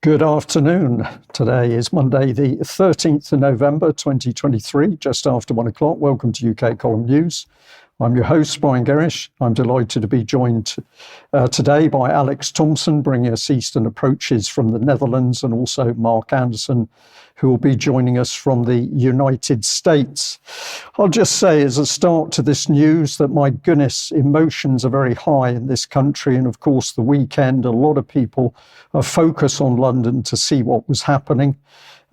Good afternoon. Today is Monday, the 13th of November, 2023, just after 1 o'clock. Welcome to UK Column News. I'm your host, Brian Gerrish. I'm delighted to be joined today by Alex Thomson, bringing us Eastern Approaches from the Netherlands, and also Mark Anderson, who will be joining us from the United States. I'll just say as a start to this news that, my goodness, emotions are very high in this country. And of course, the weekend, a lot of people are focused on London to see what was happening.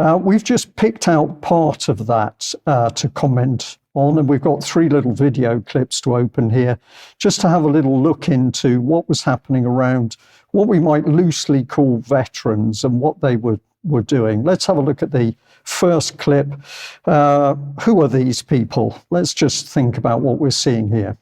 We've just picked out part of that to comment on, and we've got 3 little video clips to open here, just to have a little look into what was happening around what we might loosely call veterans and what they were doing. Let's have a look at the first clip. Who are these people? Let's just think about what we're seeing here.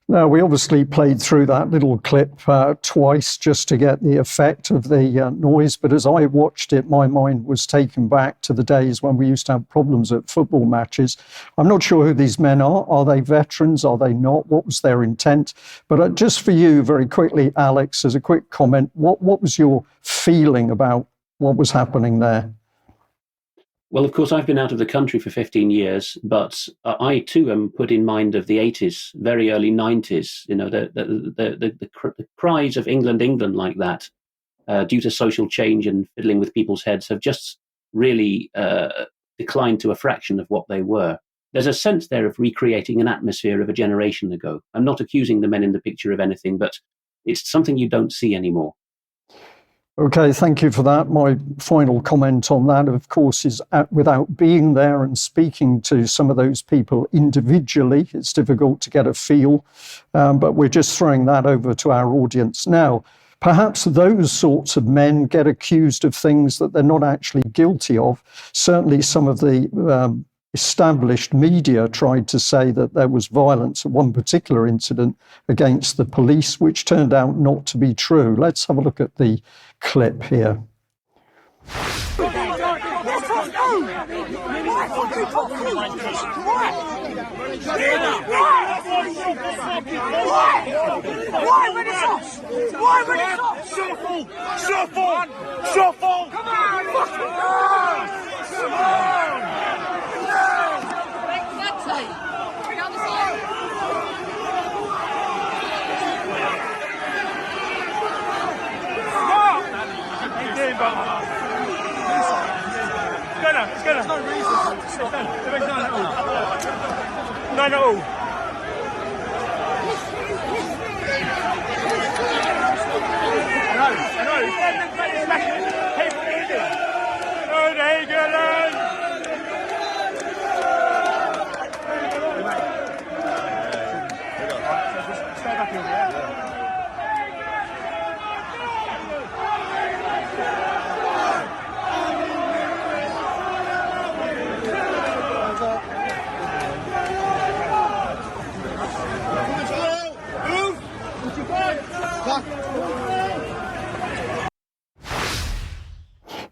Now, we obviously played through that little clip twice just to get the effect of the noise, but as I watched it, my mind was taken back to the days when we used to have problems at football matches. I'm not sure who these men are. Are they veterans? Are they not? What was their intent? But just for you, very quickly, Alex, as a quick comment, what was your feeling about what was happening there? Well, of course, I've been out of the country for 15 years, but I too am put in mind of the 80s, very early 90s. You know, the cries of England like that, due to social change and fiddling with people's heads, have just really declined to a fraction of what they were. There's a sense there of recreating an atmosphere of a generation ago. I'm not accusing the men in the picture of anything, but it's something you don't see anymore. Okay, thank you for that. My final comment on that, of course, is without being there and speaking to some of those people individually, it's difficult to get a feel, but we're just throwing that over to our audience now. Perhaps those sorts of men get accused of things that they're not actually guilty of. Certainly some of the established media tried to say that there was violence at one particular incident against the police, which turned out not to be true. Let's have a look at the clip here. Shuffle! Come on! It's gonna. There's no reason. It's done. There is none at all. None at all. I know. People eating. Oh, there you go, stay back over there.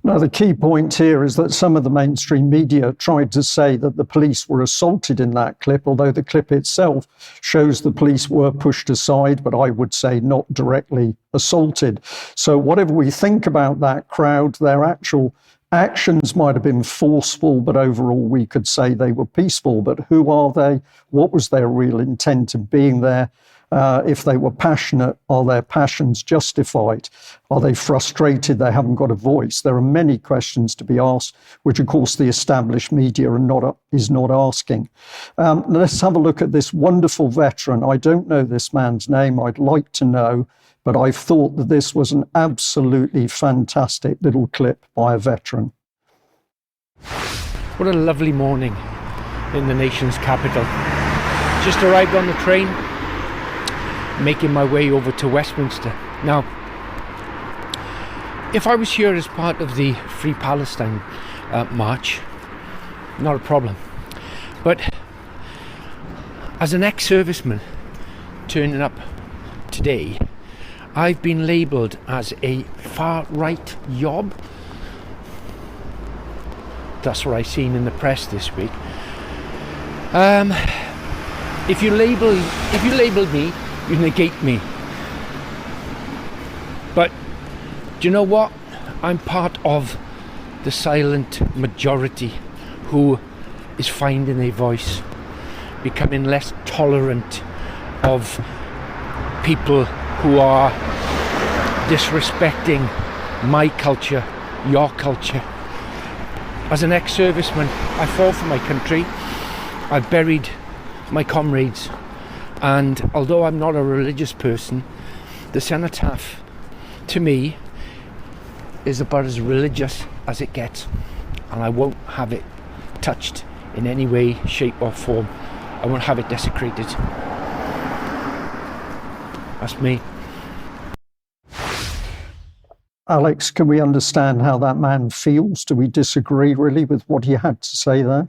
Now, the key point here is that some of the mainstream media tried to say that the police were assaulted in that clip, although the clip itself shows the police were pushed aside, but I would say not directly assaulted. So whatever we think about that crowd, their actual actions might have been forceful, but overall we could say they were peaceful. But who are they? What was their real intent in being there? If they were passionate, are their passions justified? Are they frustrated they haven't got a voice? There are many questions to be asked, which of course the established media is not asking. Let's have a look at this wonderful veteran. I don't know this man's name. I'd like to know, but I thought that this was an absolutely fantastic little clip by a veteran. What a lovely morning in the nation's capital. Just arrived on the train, making my way over to Westminster. Now, if I was here as part of the Free Palestine march, not a problem. But as an ex-serviceman turning up today, I've been labelled as a far-right yob. That's what I've seen in the press this week. If you label me, you negate me. But do you know what? I'm part of the silent majority who is finding a voice, becoming less tolerant of people who are disrespecting my culture, your culture. As an ex-serviceman, I fought for my country. I buried my comrades, and although I'm not a religious person, the cenotaph to me is about as religious as it gets, and I won't have it touched in any way, shape or form. I won't have it desecrated. That's me. Alex, can we understand how that man feels? Do we disagree really with what he had to say there?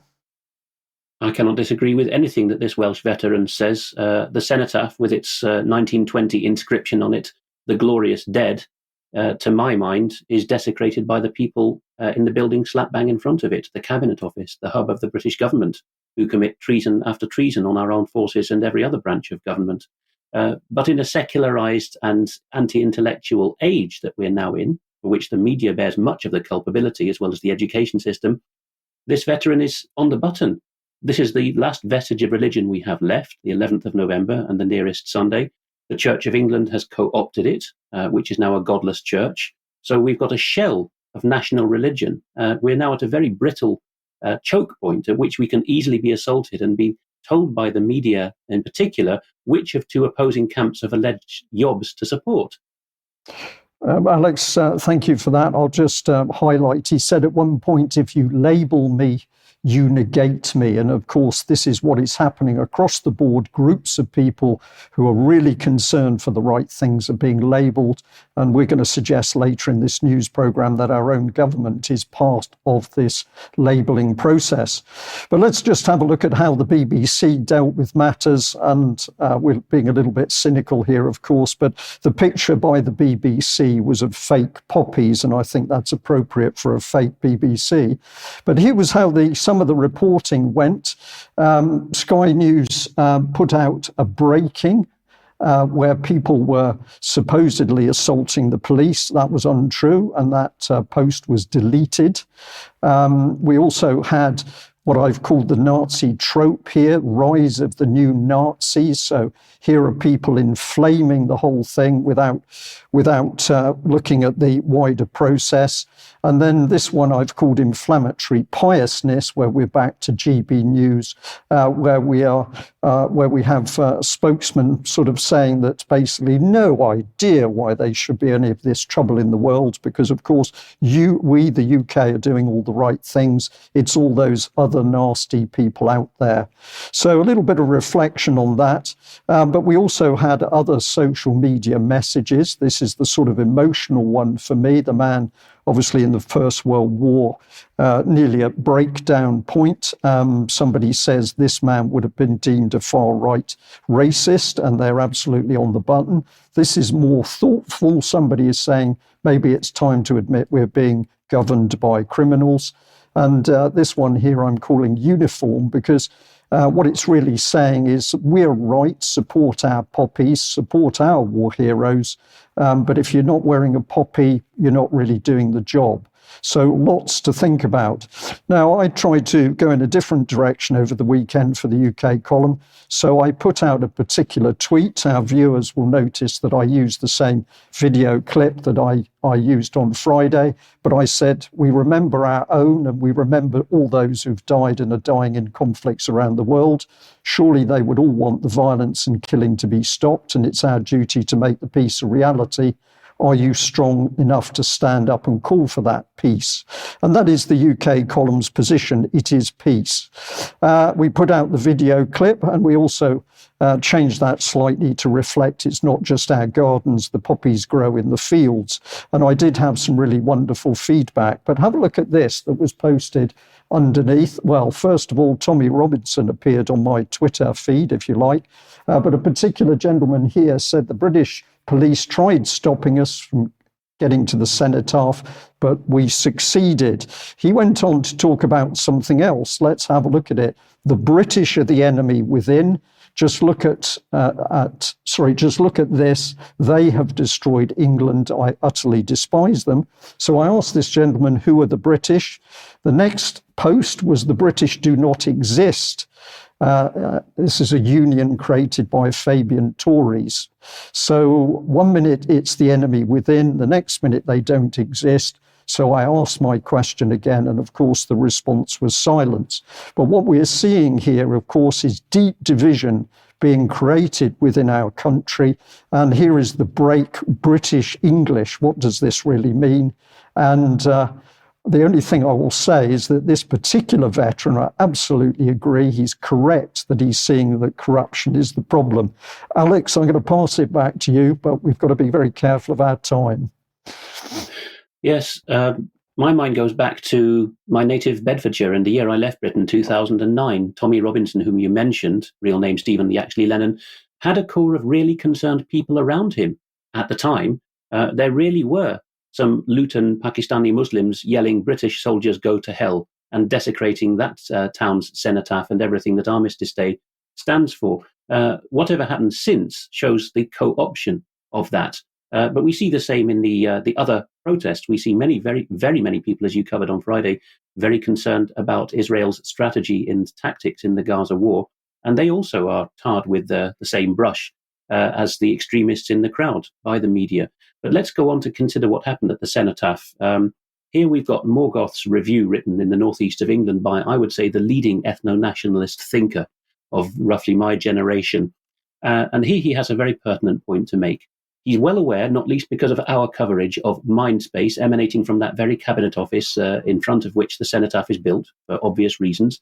I cannot disagree with anything that this Welsh veteran says. The cenotaph, with its 1920 inscription on it, "The Glorious Dead," to my mind, is desecrated by the people in the building slap bang in front of it, the Cabinet Office, the hub of the British government, who commit treason after treason on our armed forces and every other branch of government. But in a secularised and anti-intellectual age that we're now in, for which the media bears much of the culpability as well as the education system, this veteran is on the button. This is the last vestige of religion we have left, the 11th of November and the nearest Sunday. The Church of England has co-opted it, which is now a godless church. So we've got a shell of national religion. We're now at a very brittle choke point at which we can easily be assaulted and be told by the media in particular which of two opposing camps of alleged yobs to support. Alex, thank you for that. I'll just highlight, he said at one point, if you label me, you negate me. And of course, this is what is happening across the board. Groups of people who are really concerned for the right things are being labelled. And we're going to suggest later in this news programme that our own government is part of this labelling process. But let's just have a look at how the BBC dealt with matters. And we're being a little bit cynical here, of course, but the picture by the BBC was of fake poppies, and I think that's appropriate for a fake BBC. But here was how some of the reporting went. Sky News put out a breaking where people were supposedly assaulting the police. That was untrue, and that post was deleted. We also had what I've called the Nazi trope here, rise of the new Nazis. So here are people inflaming the whole thing without looking at the wider process. And then this one I've called inflammatory piousness, where we're back to GB News, where we have a spokesman sort of saying that basically no idea why there should be any of this trouble in the world, because of course we, the UK, are doing all the right things. It's all those other nasty people out there. So a little bit of reflection on that. But we also had other social media messages. This is the sort of emotional one for me. The man, obviously in the First World War, nearly at breakdown point. Somebody says this man would have been deemed a far-right racist, and they're absolutely on the button. This is more thoughtful. Somebody is saying maybe it's time to admit we're being governed by criminals. And this one here I'm calling uniform, because what it's really saying is we're right, support our poppies, support our war heroes, but if you're not wearing a poppy, you're not really doing the job. So lots to think about. Now, I tried to go in a different direction over the weekend for the UK column. So I put out a particular tweet. Our viewers will notice that I used the same video clip that I used on Friday. But I said, we remember our own and we remember all those who've died and are dying in conflicts around the world. Surely they would all want the violence and killing to be stopped. And it's our duty to make the peace a reality. Are you strong enough to stand up and call for that peace? And that is the UK column's position. It is peace. We put out the video clip, and we also changed that slightly to reflect it's not just our gardens, the poppies grow in the fields. And I did have some really wonderful feedback. But have a look at this that was posted underneath. Well, first of all, Tommy Robinson appeared on my Twitter feed, if you like. But a particular gentleman here said the British police tried stopping us from getting to the cenotaph, but we succeeded. He went on to talk about something else. Let's have a look at it. The British are the enemy within. Just look at this. They have destroyed England. I utterly despise them. So I asked this gentleman, who are the British? The next post was the British do not exist. This is a union created by Fabian Tories. So 1 minute it's the enemy within, the next minute they don't exist. So I asked my question again, and of course the response was silence. But what we're seeing here, of course, is deep division being created within our country. And here is the break, British English. What does this really mean? And the only thing I will say is that this particular veteran, I absolutely agree, he's correct that he's seeing that corruption is the problem. Alex, I'm going to pass it back to you, but we've got to be very careful of our time. Yes, my mind goes back to my native Bedfordshire and the year I left Britain, 2009. Tommy Robinson, whom you mentioned, real name Stephen Lee Actually Lennon, had a core of really concerned people around him at the time. There really were some Luton Pakistani Muslims yelling British soldiers go to hell and desecrating that town's cenotaph and everything that Armistice Day stands for. Whatever happened since shows the co-option of that. But we see the same in the other protests. We see very many people, as you covered on Friday, very concerned about Israel's strategy and tactics in the Gaza war. And they also are tarred with the same brush as the extremists in the crowd by the media. But let's go on to consider what happened at the cenotaph. Here we've got Morgoth's review written in the northeast of England by, I would say, the leading ethno-nationalist thinker of roughly my generation. And he has a very pertinent point to make. He's well aware, not least because of our coverage of Mindspace emanating from that very cabinet office in front of which the cenotaph is built, for obvious reasons.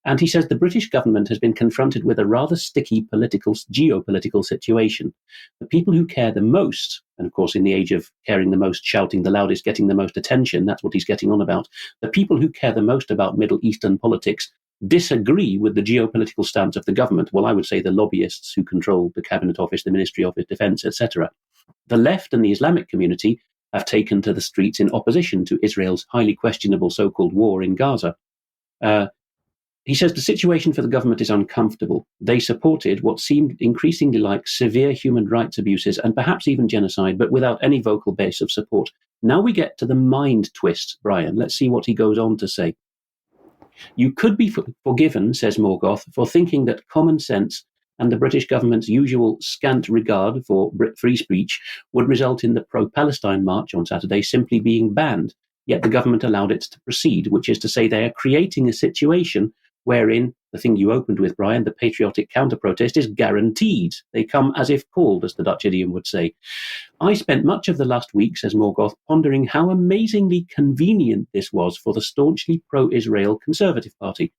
And he says the British government has been confronted with a rather sticky geopolitical situation. The people who care the most, and of course in the age of caring the most, shouting the loudest, getting the most attention, that's what he's getting on about, the people who care the most about Middle Eastern politics disagree with the geopolitical stance of the government. Well, I would say the lobbyists who control the Cabinet Office, the Ministry of Defence, etc. The left and the Islamic community have taken to the streets in opposition to Israel's highly questionable so-called war in Gaza. He says the situation for the government is uncomfortable. They supported what seemed increasingly like severe human rights abuses and perhaps even genocide, but without any vocal base of support. Now we get to the mind twist, Brian. Let's see what he goes on to say. You could be forgiven, says Morgoth, for thinking that common sense and the British government's usual scant regard for free speech would result in the pro-Palestine march on Saturday simply being banned, yet the government allowed it to proceed, which is to say they are creating a situation wherein, the thing you opened with, Brian, the patriotic counter-protest is guaranteed. They come as if called, as the Dutch idiom would say. I spent much of the last week, says Morgoth, pondering how amazingly convenient this was for the staunchly pro-Israel Conservative Party.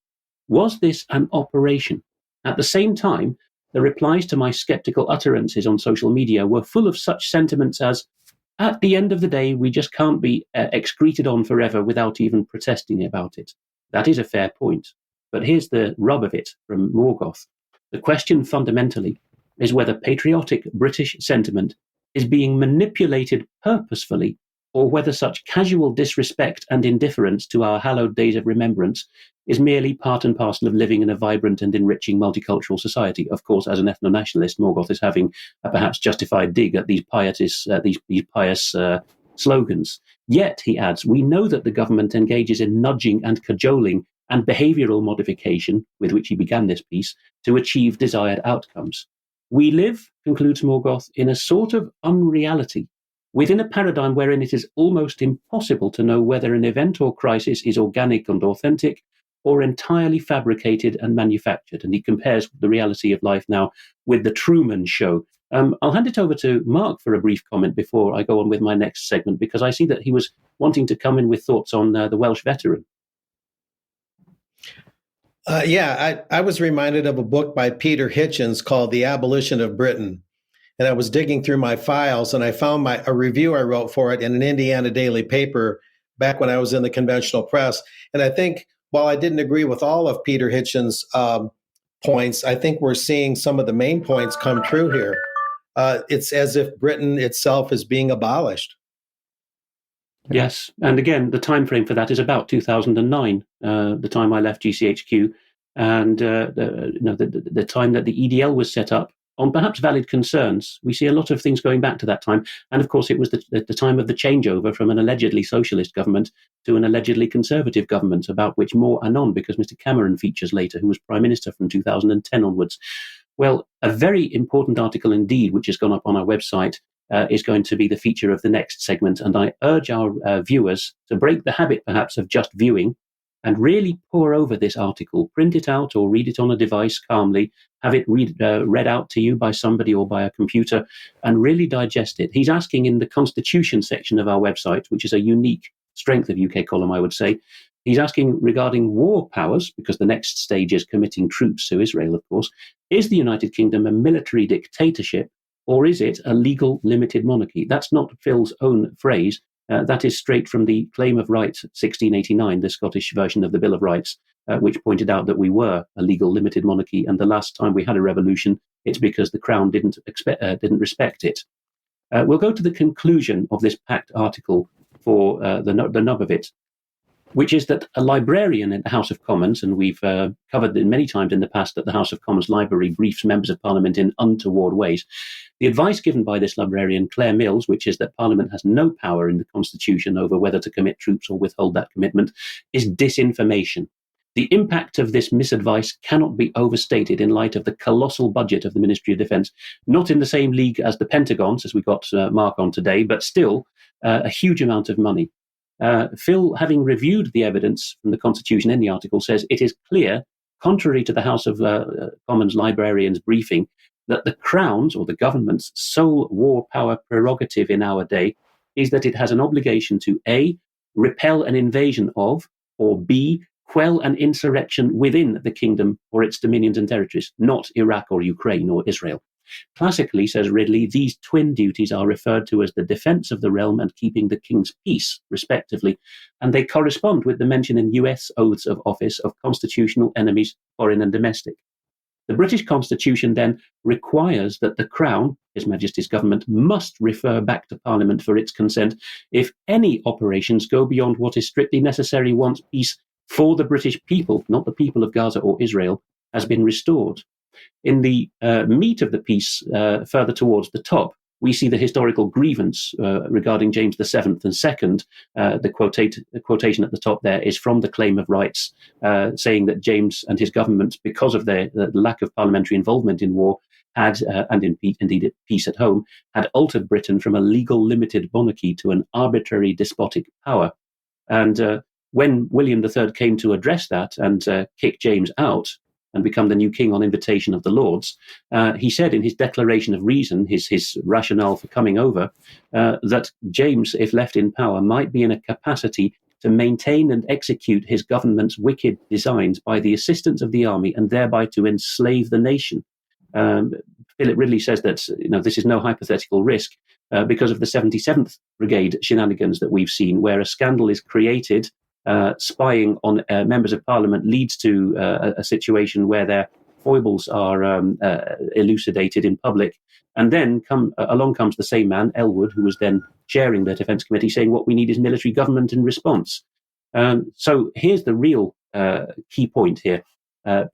Was this an operation? At the same time, the replies to my sceptical utterances on social media were full of such sentiments as, at the end of the day, we just can't be excreted on forever without even protesting about it. That is a fair point. But here's the rub of it from Morgoth. The question fundamentally is whether patriotic British sentiment is being manipulated purposefully, or whether such casual disrespect and indifference to our hallowed days of remembrance is merely part and parcel of living in a vibrant and enriching multicultural society. Of course, as an ethno-nationalist, Morgoth is having a perhaps justified dig at these pious slogans. Yet, he adds, we know that the government engages in nudging and cajoling and behavioural modification, with which he began this piece, to achieve desired outcomes. We live, concludes Morgoth, in a sort of unreality, within a paradigm wherein it is almost impossible to know whether an event or crisis is organic and authentic, or entirely fabricated and manufactured. And he compares the reality of life now with the Truman Show, I'll hand it over to Mark for a brief comment before I go on with my next segment, because I see that he was wanting to come in with thoughts on the Welsh veteran. I was reminded of a book by Peter Hitchens called The Abolition of Britain. And I was digging through my files and I found a review I wrote for it in an Indiana daily paper back when I was in the conventional press. And I think while I didn't agree with all of Peter Hitchens' points, I think we're seeing some of the main points come true here. It's as if Britain itself is being abolished. Yes, and again, the time frame for that is about 2009, the time I left GCHQ, and the time that the EDL was set up on perhaps valid concerns. We see a lot of things going back to that time, and of course, it was the time of the changeover from an allegedly socialist government to an allegedly conservative government, about which more anon, because Mr. Cameron features later, who was Prime Minister from 2010 onwards. Well, a very important article indeed, which has gone up on our website, is going to be the feature of the next segment. And I urge our viewers to break the habit, perhaps, of just viewing and really pore over this article, print it out or read it on a device calmly, have it read out to you by somebody or by a computer, and really digest it. He's asking in the Constitution section of our website, which is a unique strength of UK Column, I would say, he's asking regarding war powers, because the next stage is committing troops to Israel, of course. Is the United Kingdom a military dictatorship, or is it a legal limited monarchy? That's not Phil's own phrase. That is straight from the Claim of Rights 1689, the Scottish version of the Bill of Rights, which pointed out that we were a legal limited monarchy, and the last time we had a revolution, it's because the Crown didn't respect it. We'll go to the conclusion of this packed article for the nub of it, which is that a librarian in the House of Commons, and we've covered it many times in the past that the House of Commons Library briefs members of Parliament in untoward ways. The advice given by this librarian, Claire Mills, which is that Parliament has no power in the Constitution over whether to commit troops or withhold that commitment, is disinformation. The impact of this misadvice cannot be overstated in light of the colossal budget of the Ministry of Defence, not in the same league as the Pentagon's, as we got Mark on today, but still a huge amount of money. Phil, having reviewed the evidence from the Constitution in the article, says it is clear, contrary to the House of Commons librarian's briefing, that the Crown's or the government's sole war power prerogative in our day is that it has an obligation to A, repel an invasion of, or B, quell an insurrection within the kingdom or its dominions and territories, not Iraq or Ukraine or Israel. Classically, says Ridley, these twin duties are referred to as the defence of the realm and keeping the king's peace, respectively, and they correspond with the mention in US oaths of office of constitutional enemies, foreign and domestic. The British Constitution then requires that the Crown, His Majesty's government, must refer back to Parliament for its consent if any operations go beyond what is strictly necessary once peace for the British people, not the people of Gaza or Israel, has been restored. In the meat of the piece, further towards the top, we see the historical grievance regarding James VII and II. The quotation at the top there is from the Claim of Rights, saying that James and his government, because of the lack of parliamentary involvement in war, had, and indeed at peace at home, had altered Britain from a legal limited monarchy to an arbitrary despotic power. And when William III came to address that and kick James out and become the new king on invitation of the Lords, he said in his declaration of reason, his rationale for coming over, that James, if left in power, might be in a capacity to maintain and execute his government's wicked designs by the assistance of the army and thereby to enslave the nation. Philip Ridley says that this is no hypothetical risk because of the 77th Brigade shenanigans that we've seen, where a scandal is created. Spying on members of Parliament leads to a situation where their foibles are elucidated in public. And then along comes the same man, Elwood, who was then chairing the Defence Committee, saying what we need is military government in response. So here's the real key point here.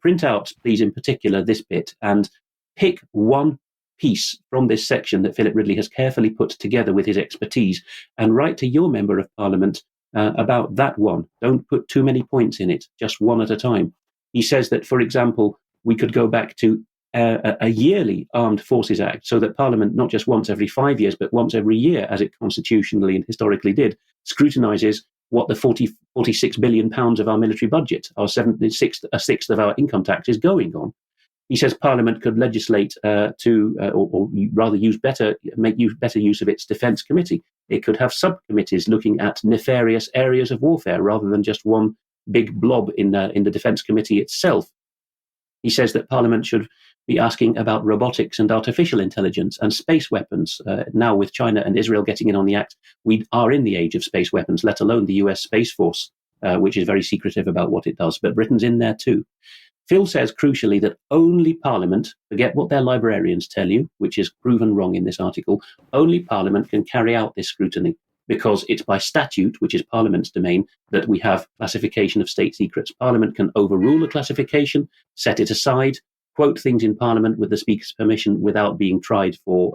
Print out, please, in particular, this bit, and pick one piece from this section that Philip Ridley has carefully put together with his expertise and write to your Member of Parliament about that one. Don't put too many points in it, just one at a time. He says that, for example, we could go back to a yearly Armed Forces Act so that Parliament, not just once every 5 years, but once every year, as it constitutionally and historically did, scrutinises what the 46 billion pounds of our military budget, a sixth of our income tax, is going on. He says Parliament could legislate or rather make better use of its defence committee. It could have subcommittees looking at nefarious areas of warfare rather than just one big blob in the defence committee itself. He says that Parliament should be asking about robotics and artificial intelligence and space weapons. Now, with China and Israel getting in on the act, we are in the age of space weapons, let alone the US Space Force, which is very secretive about what it does. But Britain's in there too. Phil says, crucially, that only Parliament, forget what their librarians tell you, which is proven wrong in this article, only Parliament can carry out this scrutiny, because it's by statute, which is Parliament's domain, that we have classification of state secrets. Parliament can overrule a classification, set it aside, quote things in Parliament with the Speaker's permission without being tried for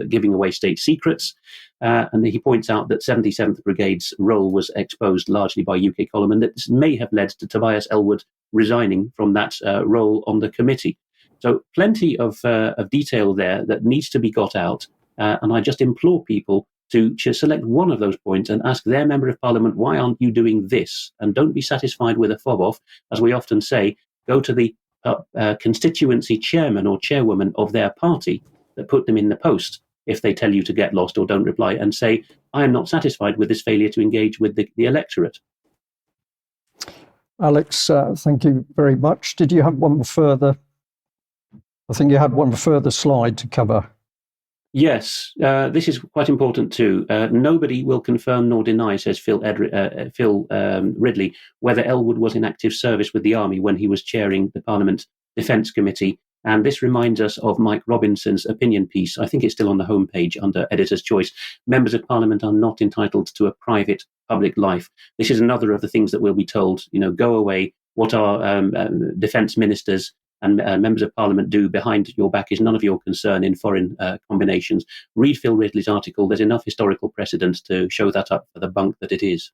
giving away state secrets. And he points out that 77th Brigade's role was exposed largely by UK column, and that this may have led to Tobias Ellwood resigning from that role on the committee. So plenty of detail there that needs to be got out. And I just implore people to select one of those points and ask their member of Parliament, why aren't you doing this? And don't be satisfied with a fob off. As we often say, go to the constituency chairman or chairwoman of their party that put them in the post if they tell you to get lost or don't reply, and say, I am not satisfied with this failure to engage with the electorate. Alex, thank you very much. Did you have one further? I think you had one further slide to cover. Yes, this is quite important too. Nobody will confirm nor deny, says Phil Ridley, whether Ellwood was in active service with the army when he was chairing the Parliament Defence Committee. And this reminds us of Mike Robinson's opinion piece. I think it's still on the homepage under Editor's Choice. Members of Parliament are not entitled to a private public life. This is another of the things that we'll be told, go away. What our defence ministers and members of Parliament do behind your back is none of your concern in foreign combinations. Read Phil Ridley's article. There's enough historical precedent to show that up for the bunk that it is.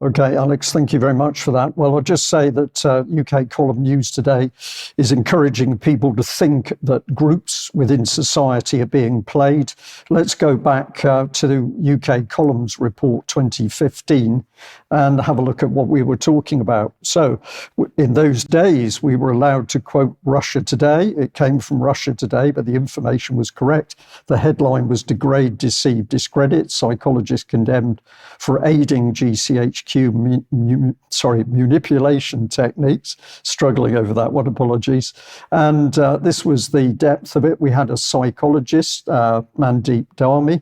Okay, Alex, thank you very much for that. Well, I'll just say that UK Column News today is encouraging people to think that groups within society are being played. Let's go back to the UK Columns Report 2015 and have a look at what we were talking about. So in those days, we were allowed to quote Russia Today. It came from Russia Today, but the information was correct. The headline was Degrade, Deceive, Discredit, Psychologists Condemned for Aiding GCHQ manipulation techniques. Struggling over that one, apologies. And this was the depth of it. We had a psychologist, Mandeep Dharmi.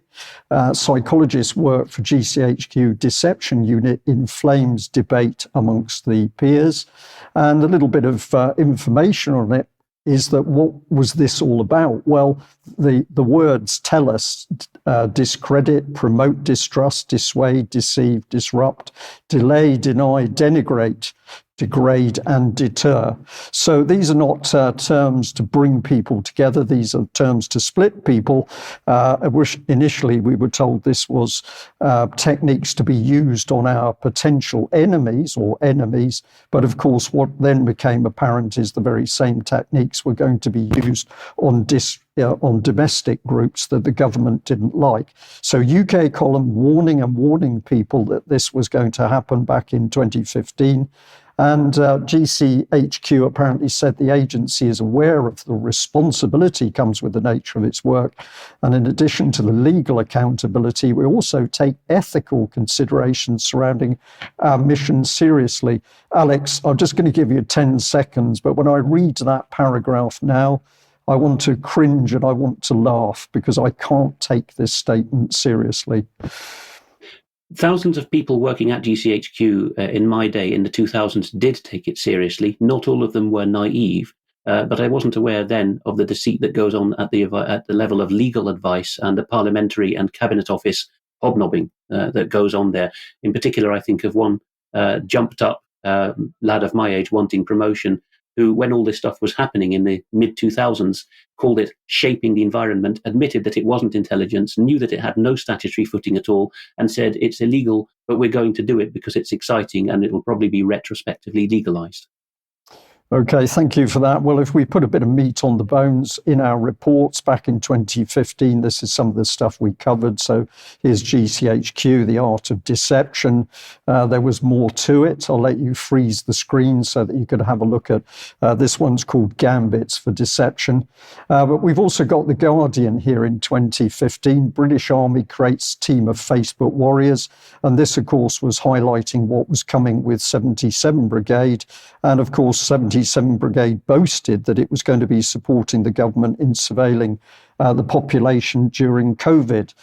Psychologists work for GCHQ Deception Unit inflames debate amongst the peers. And a little bit of information on it is that what was this all about? Well, the words tell us discredit, promote distrust, dissuade, deceive, disrupt, delay, deny, denigrate, degrade and deter. So these are not terms to bring people together. These are terms to split people. Which initially we were told this was techniques to be used on our potential enemies or enemies. But of course, what then became apparent is the very same techniques were going to be used on domestic groups that the government didn't like. So UK Column warning people that this was going to happen back in 2015. And GCHQ apparently said the agency is aware of the responsibility comes with the nature of its work. And in addition to the legal accountability, we also take ethical considerations surrounding our mission seriously. Alex, I'm just going to give you 10 seconds, but when I read that paragraph now, I want to cringe and I want to laugh because I can't take this statement seriously. Thousands of people working at GCHQ in my day in the 2000s did take it seriously. Not all of them were naive, but I wasn't aware then of the deceit that goes on at the level of legal advice and the parliamentary and cabinet office hobnobbing that goes on there. In particular, I think of one jumped up lad of my age wanting promotion who, when all this stuff was happening in the mid-2000s, called it shaping the environment, admitted that it wasn't intelligence, knew that it had no statutory footing at all, and said it's illegal, but we're going to do it because it's exciting and it will probably be retrospectively legalized. Okay, thank you for that. Well, if we put a bit of meat on the bones in our reports back in 2015, this is some of the stuff we covered. So here's GCHQ, the art of deception. There was more to it. I'll let you freeze the screen so that you could have a look at this one's called Gambits for Deception. But we've also got The Guardian here in 2015. British Army creates team of Facebook warriors. And this, of course, was highlighting what was coming with 77 Brigade. And of course, 77 Brigade boasted that it was going to be supporting the government in surveilling the population during COVID.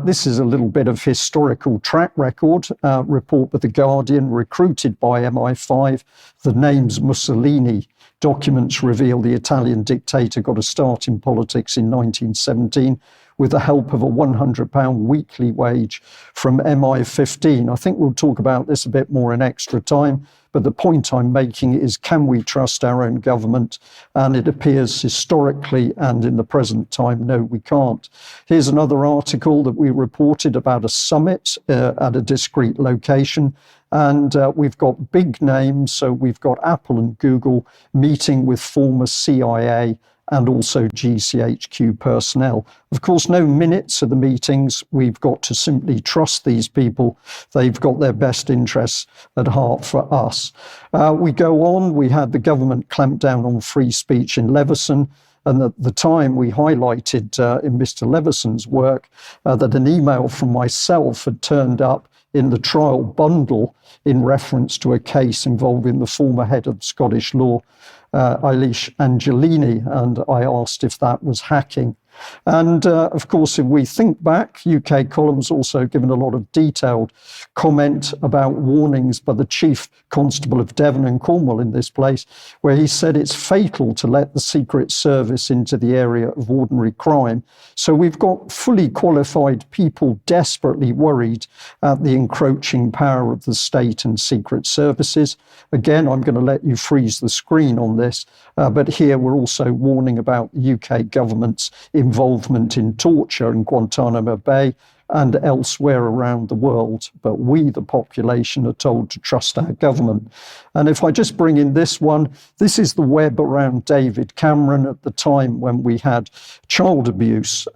This is a little bit of historical track record. Report with The Guardian, recruited by MI5. The name's Mussolini. Documents reveal the Italian dictator got a start in politics in 1917 with the help of a £100 weekly wage from MI15. I think we'll talk about this a bit more in extra time, but the point I'm making is, can we trust our own government? And it appears historically and in the present time, no, we can't. Here's another article that we reported about a summit at a discrete location. And we've got big names. So we've got Apple and Google meeting with former CIA and also GCHQ personnel. Of course, no minutes of the meetings. We've got to simply trust these people. They've got their best interests at heart for us. We go on. We had the government clamp down on free speech in Leveson. And at the time, we highlighted in Mr. Leveson's work that an email from myself had turned up in the trial bundle in reference to a case involving the former head of Scottish law, Eilish Angelini, and I asked if that was hacking. And of course, if we think back, UK Column's also given a lot of detailed comment about warnings by the Chief Constable of Devon and Cornwall in this place, where he said it's fatal to let the Secret Service into the area of ordinary crime. So we've got fully qualified people desperately worried at the encroaching power of the state and secret services. Again, I'm going to let you freeze the screen on this, but here we're also warning about the UK government's involvement in torture in Guantanamo Bay and elsewhere around the world. But we, the population, are told to trust our government. And if I just bring in this one, this is the web around David Cameron at the time when we had child abuse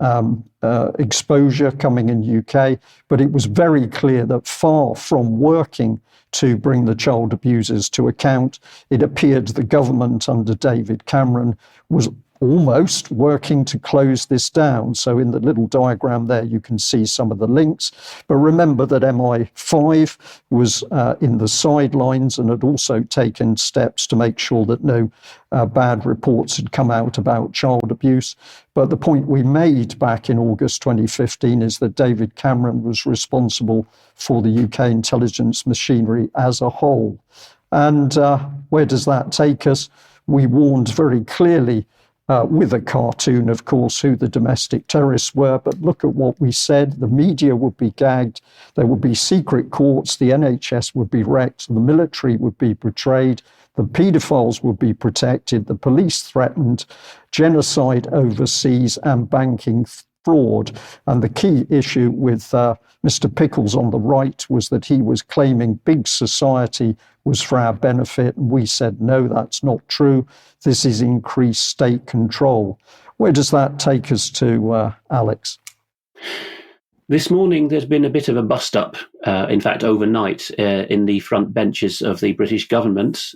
exposure coming in UK. But it was very clear that far from working to bring the child abusers to account, it appeared the government under David Cameron was almost working to close this down. So in the little diagram there, you can see some of the links. But remember that MI5 was in the sidelines and had also taken steps to make sure that no bad reports had come out about child abuse. But the point we made back in August 2015 is that David Cameron was responsible for the UK intelligence machinery as a whole. And where does that take us? We warned very clearly with a cartoon, of course, who the domestic terrorists were. But look at what we said. The media would be gagged. There would be secret courts. The NHS would be wrecked. The military would be betrayed. The paedophiles would be protected. The police threatened. Genocide overseas and banking fraud. And the key issue with Mr. Pickles on the right was that he was claiming big society was for our benefit. And we said, no, that's not true. This is increased state control. Where does that take us to, Alex? This morning, there's been a bit of a bust-up, in fact, overnight, in the front benches of the British government.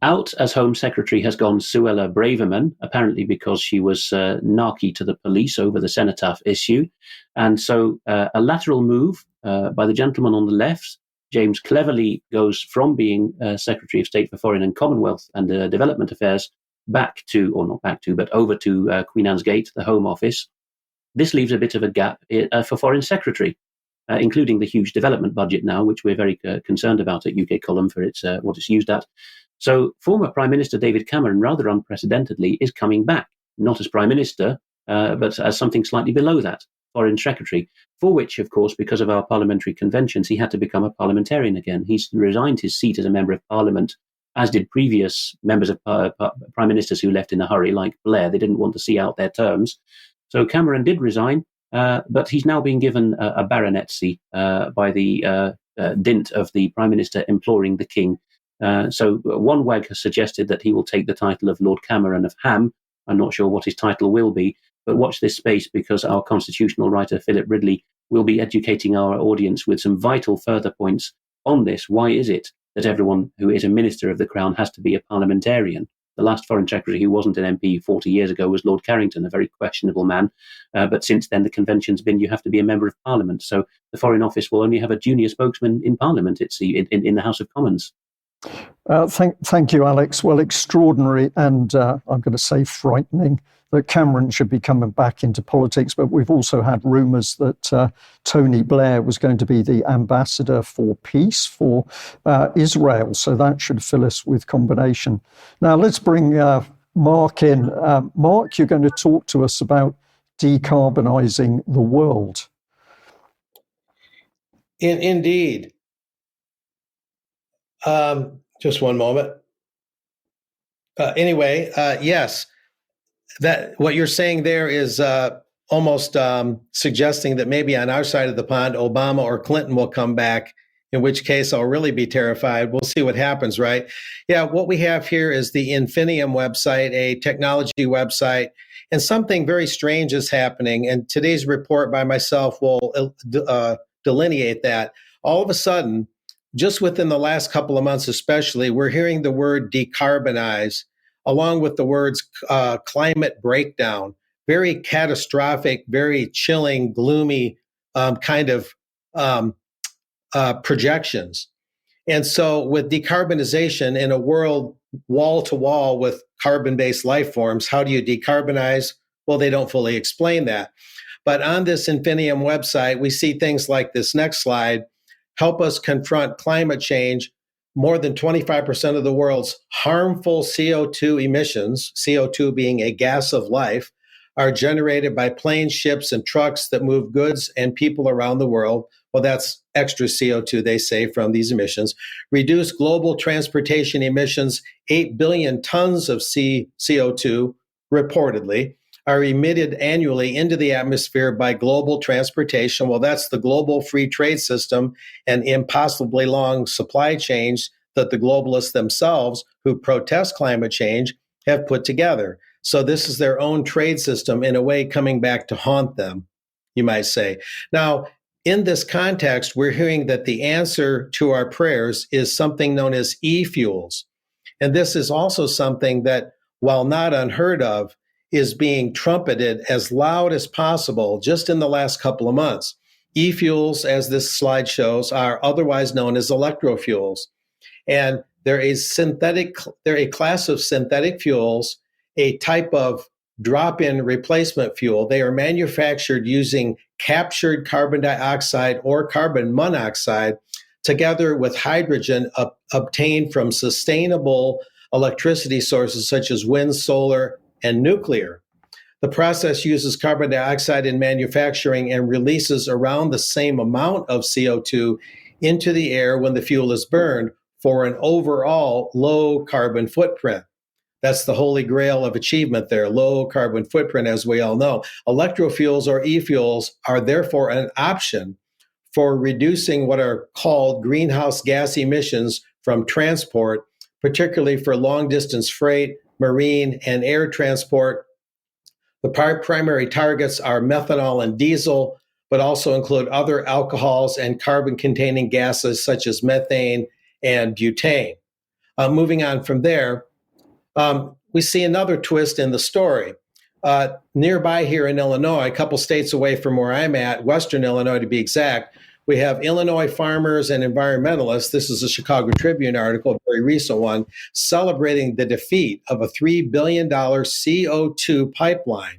Out as Home Secretary has gone Suella Braverman, apparently because she was narky to the police over the cenotaph issue. And so a lateral move by the gentleman on the left, James Cleverly, goes from being Secretary of State for Foreign and Commonwealth and Development Affairs back to, or not back to, but over to Queen Anne's Gate, the Home Office. This leaves a bit of a gap for Foreign Secretary, including the huge development budget now, which we're very concerned about at UK Column for its what it's used at. So former Prime Minister David Cameron, rather unprecedentedly, is coming back, not as Prime Minister, but as something slightly below that, Foreign Secretary, for which, of course, because of our parliamentary conventions, he had to become a parliamentarian again. He's resigned his seat as a member of Parliament, as did previous members of Prime Ministers who left in a hurry, like Blair. They didn't want to see out their terms. So Cameron did resign, but he's now being given a baronetcy by the dint of the Prime Minister imploring the King So one wag has suggested that he will take the title of Lord Cameron of Ham. I'm not sure what his title will be, but watch this space, because our constitutional writer, Philip Ridley, will be educating our audience with some vital further points on this. Why is it that everyone who is a minister of the Crown has to be a parliamentarian? The last Foreign Secretary who wasn't an MP 40 years ago was Lord Carrington, a very questionable man. But since then, the convention's been you have to be a member of Parliament. So the Foreign Office will only have a junior spokesman in Parliament, in the House of Commons. Thank you, Alex. Well, extraordinary and I'm going to say frightening that Cameron should be coming back into politics. But we've also had rumours that Tony Blair was going to be the ambassador for peace for Israel. So that should fill us with combination. Now, let's bring Mark in. Mark, you're going to talk to us about decarbonising the world. Indeed. Just one moment. Yes, that what you're saying there is almost suggesting that maybe on our side of the pond, Obama or Clinton will come back, in which case I'll really be terrified. We'll see what happens, right? Yeah, what we have here is the Infinium website, a technology website, and something very strange is happening. And today's report by myself will delineate that. All of a sudden, just within the last couple of months especially, we're hearing the word decarbonize, along with the words climate breakdown, very catastrophic, very chilling, gloomy kind of projections. And so with decarbonization in a world wall to wall with carbon-based life forms, how do you decarbonize? Well, they don't fully explain that. But on this Infinium website, we see things like this next slide, help us confront climate change. More than 25% of the world's harmful CO2 emissions, CO2 being a gas of life, are generated by planes, ships, and trucks that move goods and people around the world. Well, that's extra CO2, they say, from these emissions. Reduce global transportation emissions, 8 billion tons of CO2, reportedly, are emitted annually into the atmosphere by global transportation. Well, that's the global free trade system and impossibly long supply chains that the globalists themselves, who protest climate change, have put together. So this is their own trade system, in a way, coming back to haunt them, you might say. Now, in this context, we're hearing that the answer to our prayers is something known as e-fuels. And this is also something that, while not unheard of, is being trumpeted as loud as possible just in the last couple of months. E-fuels, as this slide shows, are otherwise known as electrofuels. And they're a class of synthetic fuels, a type of drop-in replacement fuel. They are manufactured using captured carbon dioxide or carbon monoxide together with hydrogen obtained from sustainable electricity sources such as wind, solar, and nuclear. The process uses carbon dioxide in manufacturing and releases around the same amount of CO2 into the air when the fuel is burned for an overall low carbon footprint. That's the holy grail of achievement there, low carbon footprint, as we all know. Electrofuels or e-fuels are therefore an option for reducing what are called greenhouse gas emissions from transport, particularly for long distance freight, marine, and air transport. The primary targets are methanol and diesel, but also include other alcohols and carbon-containing gases such as methane and butane. Moving on from there, we see another twist in the story. Nearby here in Illinois, a couple states away from where I'm at, Western Illinois to be exact, we have Illinois farmers and environmentalists. This is a Chicago Tribune article, a very recent one, celebrating the defeat of a $3 billion CO2 pipeline.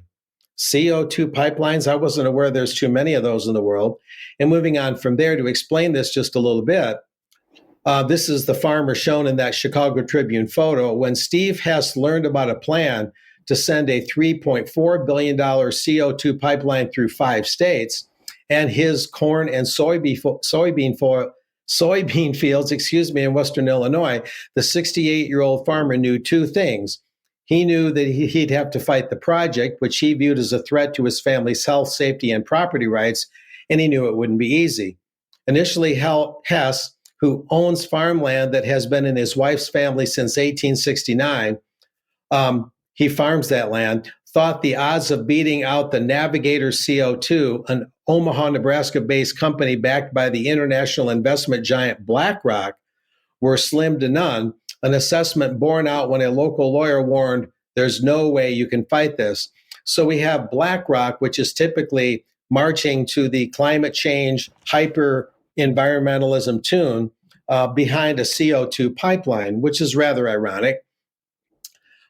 CO2 pipelines, I wasn't aware there's too many of those in the world. And moving on from there, to explain this just a little bit, this is the farmer shown in that Chicago Tribune photo. When Steve Hess learned about a plan to send a $3.4 billion CO2 pipeline through 5 states, and his corn and soybean fields, in Western Illinois, the 68-year-old farmer knew 2 things. He knew that he'd have to fight the project, which he viewed as a threat to his family's health, safety, and property rights, and he knew it wouldn't be easy. Initially, Hess, who owns farmland that has been in his wife's family since 1869. He farms that land, thought the odds of beating out the Navigator CO2, an Omaha, Nebraska-based company backed by the international investment giant BlackRock, were slim to none, an assessment borne out when a local lawyer warned, there's no way you can fight this. So we have BlackRock, which is typically marching to the climate change hyper environmentalism tune behind a CO2 pipeline, which is rather ironic.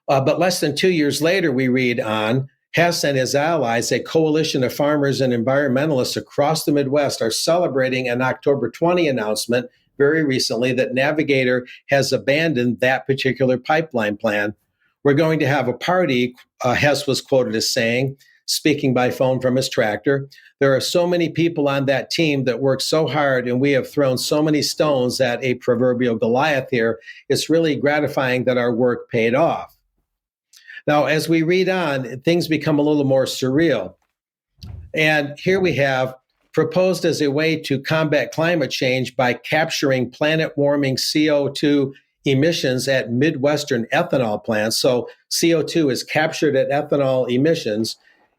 But less than 2 years later, we read on, Hess and his allies, a coalition of farmers and environmentalists across the Midwest, are celebrating an October 20 announcement very recently that Navigator has abandoned that particular pipeline plan. We're going to have a party, Hess was quoted as saying, speaking by phone from his tractor. There are so many people on that team that work so hard, and we have thrown so many stones at a proverbial Goliath here. It's really gratifying that our work paid off. Now, as we read on, things become a little more surreal. And here we have proposed as a way to combat climate change by capturing planet-warming CO2 emissions at Midwestern ethanol plants. So CO2 is captured at ethanol emissions,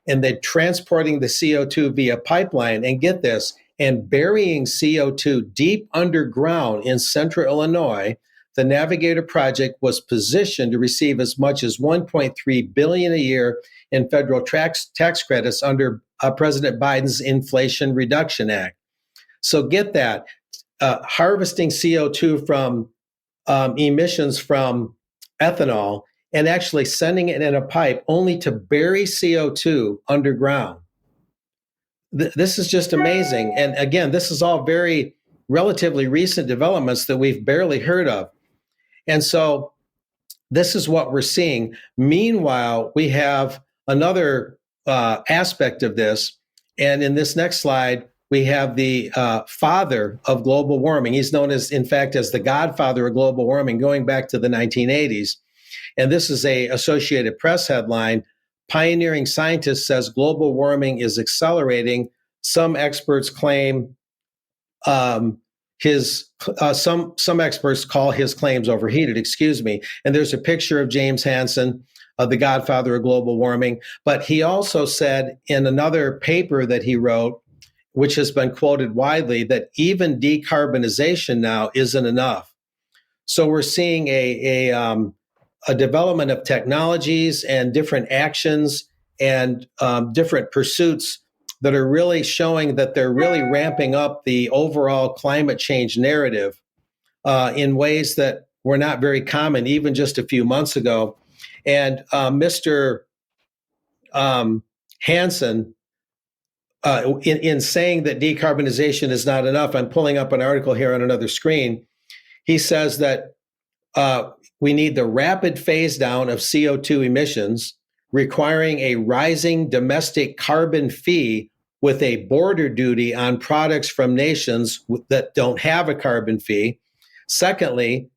and then transporting the CO2 via pipeline, and get this, and burying CO2 deep underground in central Illinois. The Navigator project was positioned to receive as much as $1.3 billion a year in federal tax credits under President Biden's Inflation Reduction Act. So get that, harvesting CO2 from emissions from ethanol and actually sending it in a pipe only to bury CO2 underground. This is just amazing. And again, this is all very relatively recent developments that we've barely heard of. And so this is what we're seeing. Meanwhile, we have another aspect of this. And in this next slide, we have the father of global warming. He's known as, in fact, as the godfather of global warming, going back to the 1980s. And this is a Associated Press headline. Pioneering scientist says global warming is accelerating. Some experts claim some experts call his claims overheated, And there's a picture of James Hansen, the godfather of global warming. But he also said in another paper that he wrote, which has been quoted widely, that even decarbonization now isn't enough. So we're seeing a development of technologies and different actions and different pursuits that are really showing that they're really ramping up the overall climate change narrative in ways that were not very common even just a few months ago. And Mr. Hansen, in saying that decarbonization is not enough, I'm pulling up an article here on another screen. He says that we need the rapid phase down of CO2 emissions, requiring a rising domestic carbon fee with a border duty on products from nations that don't have a carbon fee. Secondly,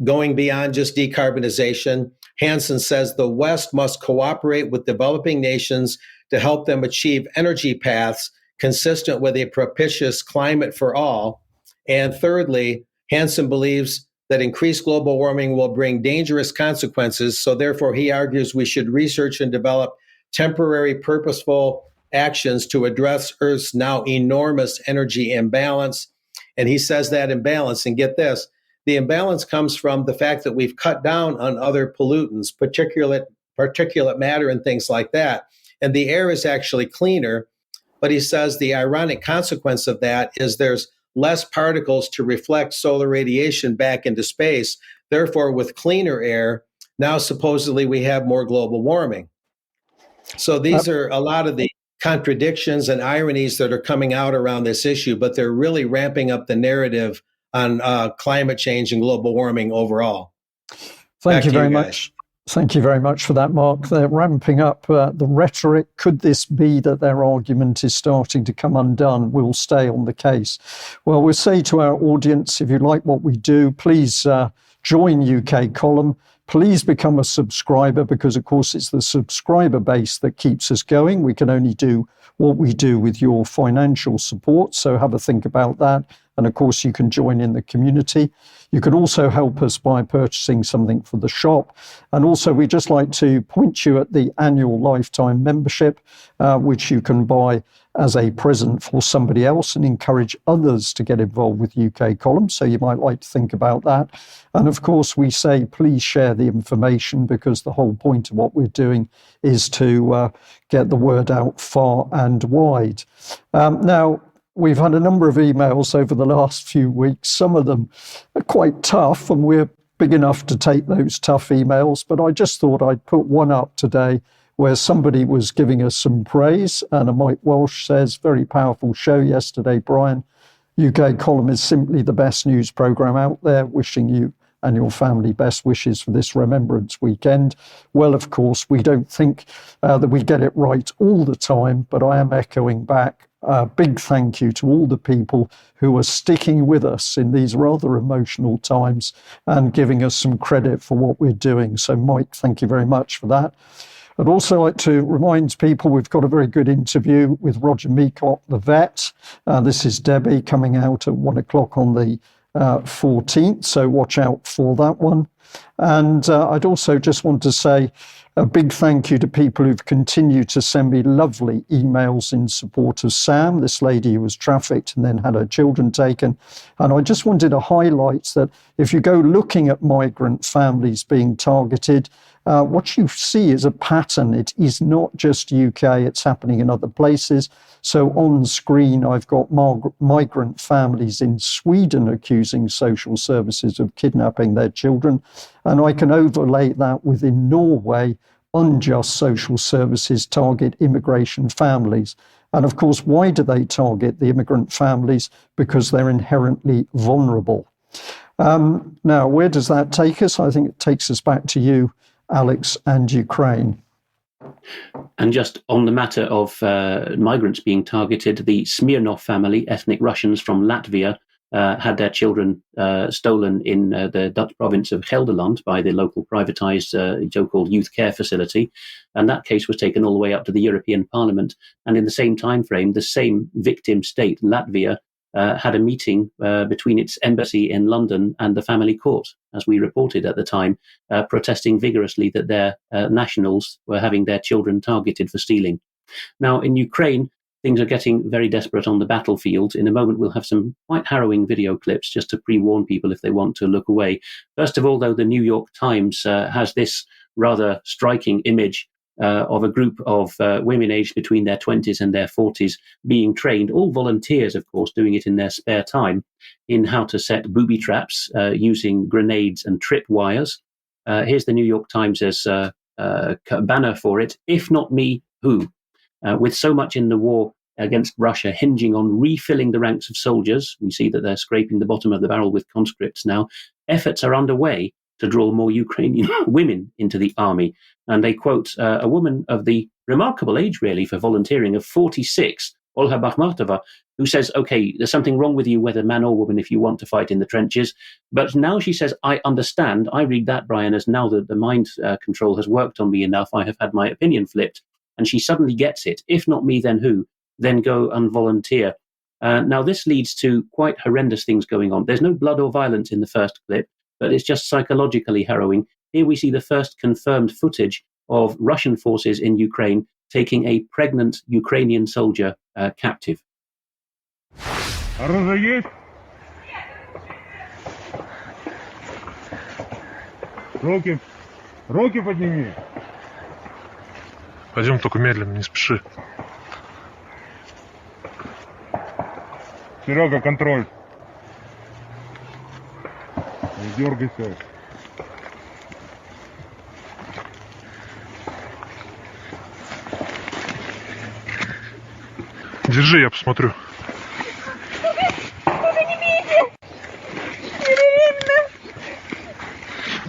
going beyond just decarbonization, Hansen says the West must cooperate with developing nations to help them achieve energy paths consistent with a propitious climate for all. And thirdly, Hansen believes that increased global warming will bring dangerous consequences. So therefore, he argues we should research and develop temporary, purposeful actions to address Earth's now enormous energy imbalance. And he says that imbalance, and get this, the imbalance comes from the fact that we've cut down on other pollutants, particulate matter and things like that. And the air is actually cleaner. But he says the ironic consequence of that is there's less particles to reflect solar radiation back into space. Therefore, with cleaner air, now supposedly we have more global warming. So these are a lot of the contradictions and ironies that are coming out around this issue, but they're really ramping up the narrative on climate change and global warming overall. Thank you very much. Thank you very much for that, Mark. They're ramping up the rhetoric. Could this be that their argument is starting to come undone? We'll stay on the case. Well, we'll say to our audience, if you like what we do, please join UK Column. Please become a subscriber because, of course, it's the subscriber base that keeps us going. We can only do what we do with your financial support. So have a think about that. And of course, you can join in the community. You can also help us by purchasing something for the shop. And also, we just like to point you at the annual lifetime membership, which you can buy as a present for somebody else and encourage others to get involved with UK Column. So you might like to think about that. And of course, we say, please share the information, because the whole point of what we're doing is to get the word out far and wide. Now, we've had a number of emails over the last few weeks. Some of them are quite tough, and we're big enough to take those tough emails. But I just thought I'd put one up today where somebody was giving us some praise. And Mike Walsh says, very powerful show yesterday, Brian. UK Column is simply the best news programme out there. Wishing you and your family best wishes for this Remembrance Weekend. Well, of course, we don't think that we get it right all the time, but I am echoing back a big thank you to all the people who are sticking with us in these rather emotional times and giving us some credit for what we're doing. So, Mike, thank you very much for that. I'd also like to remind people we've got a very good interview with Roger Meacott, the vet. This is Debbie, coming out at 1 o'clock on the 14th, so watch out for that one. And I'd also just want to say a big thank you to people who've continued to send me lovely emails in support of Sam, this lady who was trafficked and then had her children taken. And I just wanted to highlight that if you go looking at migrant families being targeted, what you see is a pattern. It is not just UK, it's happening in other places. So on screen, I've got migrant families in Sweden accusing social services of kidnapping their children. And I can overlay that within Norway, unjust social services target immigration families. And of course, why do they target the immigrant families? Because they're inherently vulnerable. Now, where does that take us? I think it takes us back to you, Alex, and Ukraine. And just on the matter of migrants being targeted, the Smirnov family, ethnic Russians from Latvia, had their children stolen in the Dutch province of Gelderland by the local privatized so-called youth care facility. And that case was taken all the way up to the European Parliament. And in the same time frame, the same victim state, Latvia, had a meeting between its embassy in London and the family court, as we reported at the time, protesting vigorously that their nationals were having their children targeted for stealing. Now, in Ukraine, things are getting very desperate on the battlefield. In a moment, we'll have some quite harrowing video clips just to pre-warn people if they want to look away. First of all, though, the New York Times has this rather striking image of a group of women aged between their 20s and their 40s being trained, all volunteers, of course, doing it in their spare time, in how to set booby traps using grenades and tripwires. Here's the New York Times' banner for it. If not me, who? With so much in the war against Russia hinging on refilling the ranks of soldiers, we see that they're scraping the bottom of the barrel with conscripts now. Efforts are underway to draw more Ukrainian women into the army. And they quote a woman of the remarkable age, really, for volunteering, of 46, Olha Bakhmatova, who says, okay, there's something wrong with you, whether man or woman, if you want to fight in the trenches. But now she says, I understand. I read that, Brian, as now that the mind control has worked on me enough, I have had my opinion flipped. And she suddenly gets it. If not me, then who? Then go and volunteer. Now, this leads to quite horrendous things going on. There's no blood or violence in the first clip, but it's just psychologically harrowing. Here we see the first confirmed footage of Russian forces in Ukraine taking a pregnant Ukrainian soldier captive. Оружие есть? Руки подними. Пойдем только медленно, не спеши. Серега, контроль. Не дергайся. Держи, я посмотрю.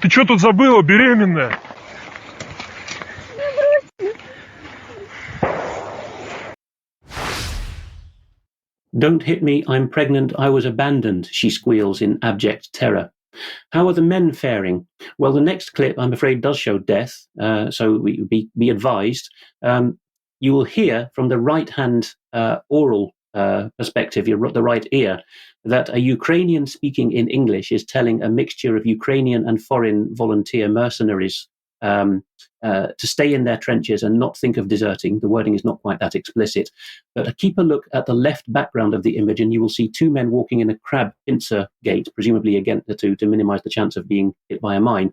Ты что тут забыла, беременная? Don't hit me, I'm pregnant, I was abandoned, she squeals in abject terror. How are the men faring? Well, the next clip, I'm afraid, does show death, so be advised. You will hear from the right-hand oral perspective, the right ear, that a Ukrainian speaking in English is telling a mixture of Ukrainian and foreign volunteer mercenaries to stay in their trenches and not think of deserting. The wording is not quite that explicit, but keep a look at the left background of the image and you will see two men walking in a crab pincer gait, presumably again to minimize the chance of being hit by a mine.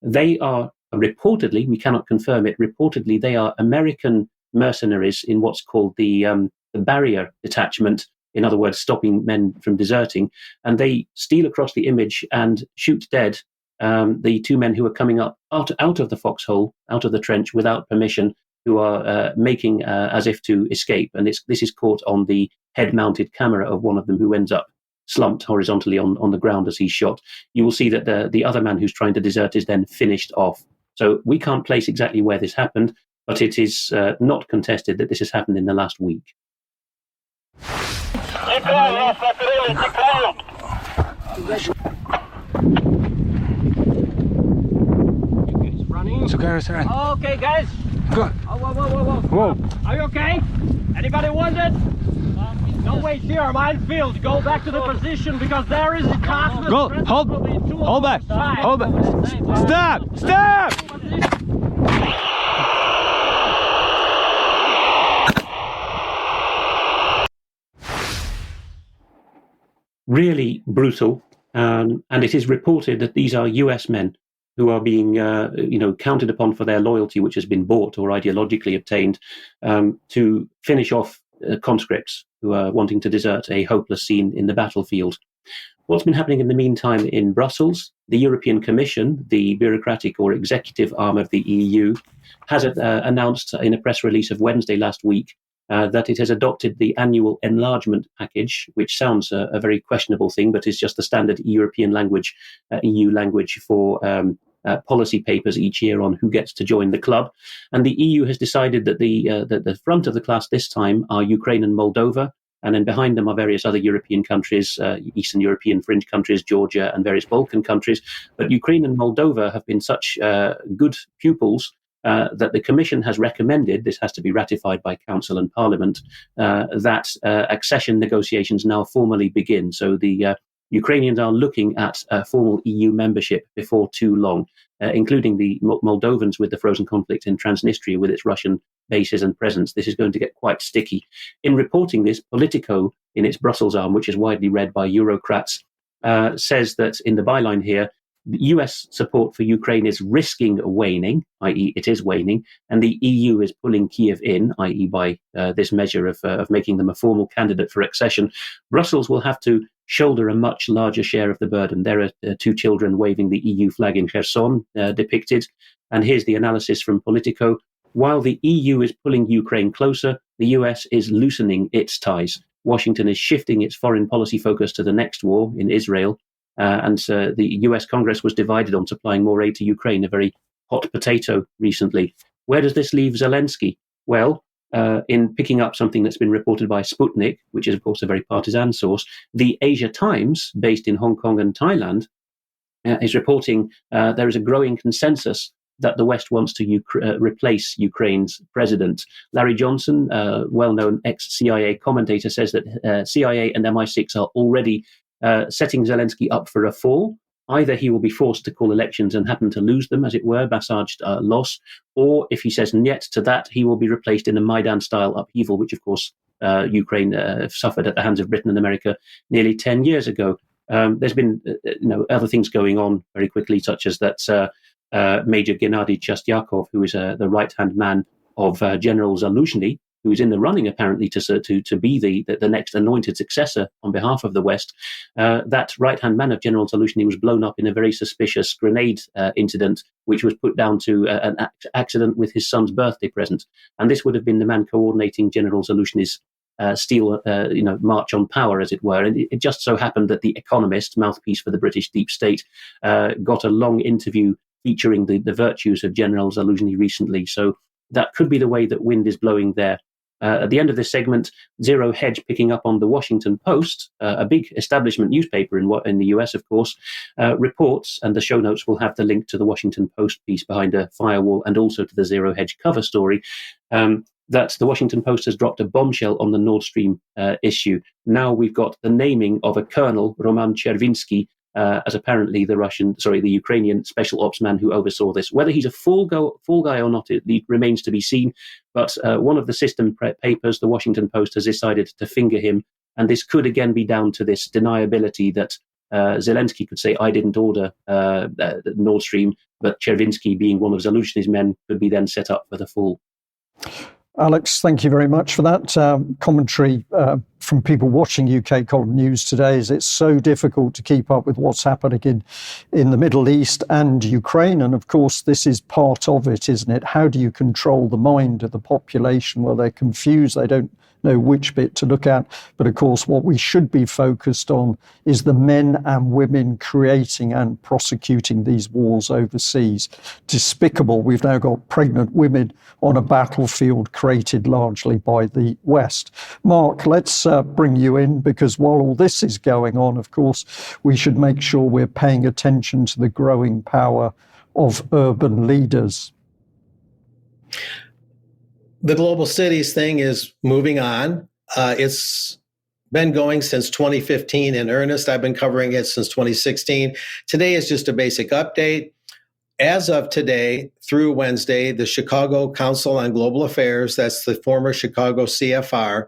They are reportedly, we cannot confirm it, reportedly they are American mercenaries in what's called the barrier detachment, in other words, stopping men from deserting, and they steal across the image and shoot dead the two men who are coming up out of the foxhole, out of the trench without permission, who are making as if to escape. And this is caught on the head-mounted camera of one of them, who ends up slumped horizontally on the ground as he's shot. You will see that the other man who's trying to desert is then finished off. So we can't place exactly where this happened, but it is not contested that this has happened in the last week. Okay, guys. Good. Whoa. Are you okay? Anybody wounded? Don't wait here, minefield. Go back to the position because there is a constant. Go. Hold back. Hold back. Stop. Really brutal, and it is reported that these are US men who are being, counted upon for their loyalty, which has been bought or ideologically obtained, to finish off conscripts who are wanting to desert a hopeless scene in the battlefield. What's been happening in the meantime in Brussels? The European Commission, the bureaucratic or executive arm of the EU, has announced in a press release of Wednesday last week that it has adopted the annual enlargement package, which sounds a very questionable thing, but is just the standard European language, EU language for policy papers each year on who gets to join the club. And the EU has decided that the front of the class this time are Ukraine and Moldova, and then behind them are various other European countries, Eastern European fringe countries, Georgia, and various Balkan countries. But Ukraine and Moldova have been such good pupils that the Commission has recommended, this has to be ratified by Council and Parliament, that accession negotiations now formally begin. So the Ukrainians are looking at formal EU membership before too long, including the Moldovans with the frozen conflict in Transnistria with its Russian bases and presence. This is going to get quite sticky. In reporting this, Politico, in its Brussels arm, which is widely read by Eurocrats, says that in the byline here, US support for Ukraine is risking waning, i.e. it is waning, and the EU is pulling Kiev in, i.e. by this measure of making them a formal candidate for accession. Brussels will have to shoulder a much larger share of the burden. There are two children waving the EU flag in Kherson depicted, and here's the analysis from Politico. While the EU is pulling Ukraine closer, the US is loosening its ties. Washington is shifting its foreign policy focus to the next war in Israel, and the US Congress was divided on supplying more aid to Ukraine, a very hot potato recently. Where does this leave Zelensky? Well, in picking up something that's been reported by Sputnik, which is, of course, a very partisan source, the Asia Times, based in Hong Kong and Thailand, is reporting there is a growing consensus that the West wants to replace Ukraine's president. Larry Johnson, well-known ex-CIA commentator, says that CIA and MI6 are already setting Zelensky up for a fall. Either he will be forced to call elections and happen to lose them, as it were, massaged loss, or if he says niet to that, he will be replaced in a Maidan-style upheaval, which, of course, Ukraine suffered at the hands of Britain and America nearly 10 years ago. There's been other things going on very quickly, such as that Major Gennady Chastyakov, who is the right-hand man of General Zaluzhny, who is in the running apparently to be the next anointed successor on behalf of the West. That right-hand man of General Zaluzhny was blown up in a very suspicious grenade incident, which was put down to an accident with his son's birthday present. And this would have been the man coordinating General Zaluzhny's march on power, as it were. And it just so happened that The Economist, mouthpiece for the British deep state, got a long interview featuring the virtues of General Zaluzhny recently. So that could be the way that wind is blowing there. At the end of this segment, Zero Hedge, picking up on the Washington Post, a big establishment newspaper in the US, of course, reports, and the show notes will have the link to the Washington Post piece behind a firewall and also to the Zero Hedge cover story, that the Washington Post has dropped a bombshell on the Nord Stream issue. Now we've got the naming of a colonel, Roman Chervinsky, as apparently the Ukrainian special ops man who oversaw this. Whether he's a fool guy or not, it remains to be seen. But one of the system papers, the Washington Post, has decided to finger him. And this could again be down to this deniability that Zelensky could say, I didn't order Nord Stream, but Chervinsky, being one of Zaluzhny's men, could be then set up for the fall. Alex, thank you very much for that commentary from people watching UK Column News today. Is it's so difficult to keep up with what's happening in the Middle East and Ukraine. And of course, this is part of it, isn't it? How do you control the mind of the population? Well, they're confused. They don't know which bit to look at. But of course, what we should be focused on is the men and women creating and prosecuting these wars overseas. Despicable. We've now got pregnant women on a battlefield created largely by the West. Mark, let's bring you in, because while all this is going on, of course, we should make sure we're paying attention to the growing power of urban leaders. The global cities thing is moving on. It's been going since 2015 in earnest. I've been covering it since 2016. Today is just a basic update. As of today through Wednesday, the Chicago Council on Global Affairs, that's the former Chicago CFR,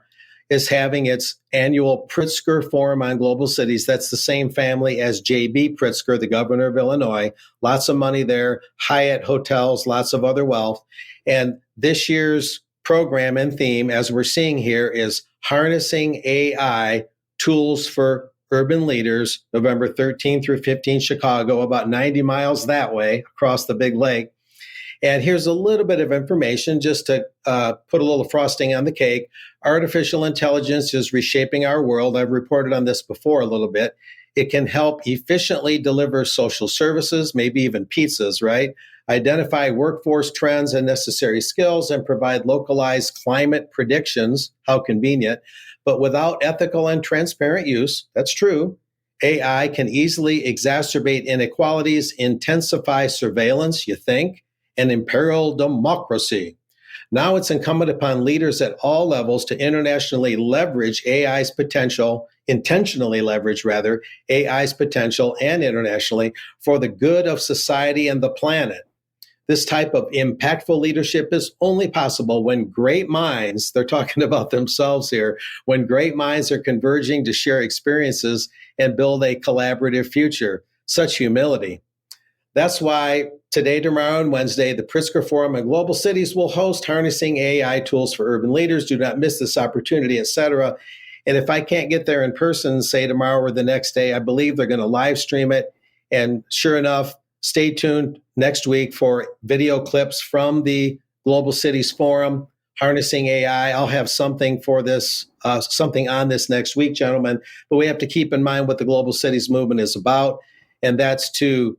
is having its annual Pritzker Forum on Global Cities. That's the same family as J.B. Pritzker, the governor of Illinois. Lots of money there, Hyatt hotels, lots of other wealth. And this year's program and theme, as we're seeing here, is Harnessing AI Tools for Urban Leaders, November 13 through 15, Chicago, about 90 miles that way across the big lake. And here's a little bit of information just to put a little frosting on the cake. Artificial intelligence is reshaping our world. I've reported on this before a little bit. It can help efficiently deliver social services, maybe even pizzas, right? Identify workforce trends and necessary skills, and provide localized climate predictions. How convenient. But without ethical and transparent use, that's true, AI can easily exacerbate inequalities, intensify surveillance, you think, and imperil democracy. Now it's incumbent upon leaders at all levels to internationally leverage AI's potential, intentionally leverage, rather, AI's potential and internationally for the good of society and the planet. This type of impactful leadership is only possible when great minds, they're talking about themselves here, when great minds are converging to share experiences and build a collaborative future. Such humility. That's why today, tomorrow, and Wednesday, the Pritzker Forum on Global Cities will host Harnessing AI Tools for Urban Leaders. Do not miss this opportunity, etc. And if I can't get there in person, say tomorrow or the next day, I believe they're going to live stream it. And sure enough, stay tuned next week for video clips from the Global Cities Forum, Harnessing AI. I'll have something for this, something on this next week, gentlemen. But we have to keep in mind what the Global Cities movement is about, and that's to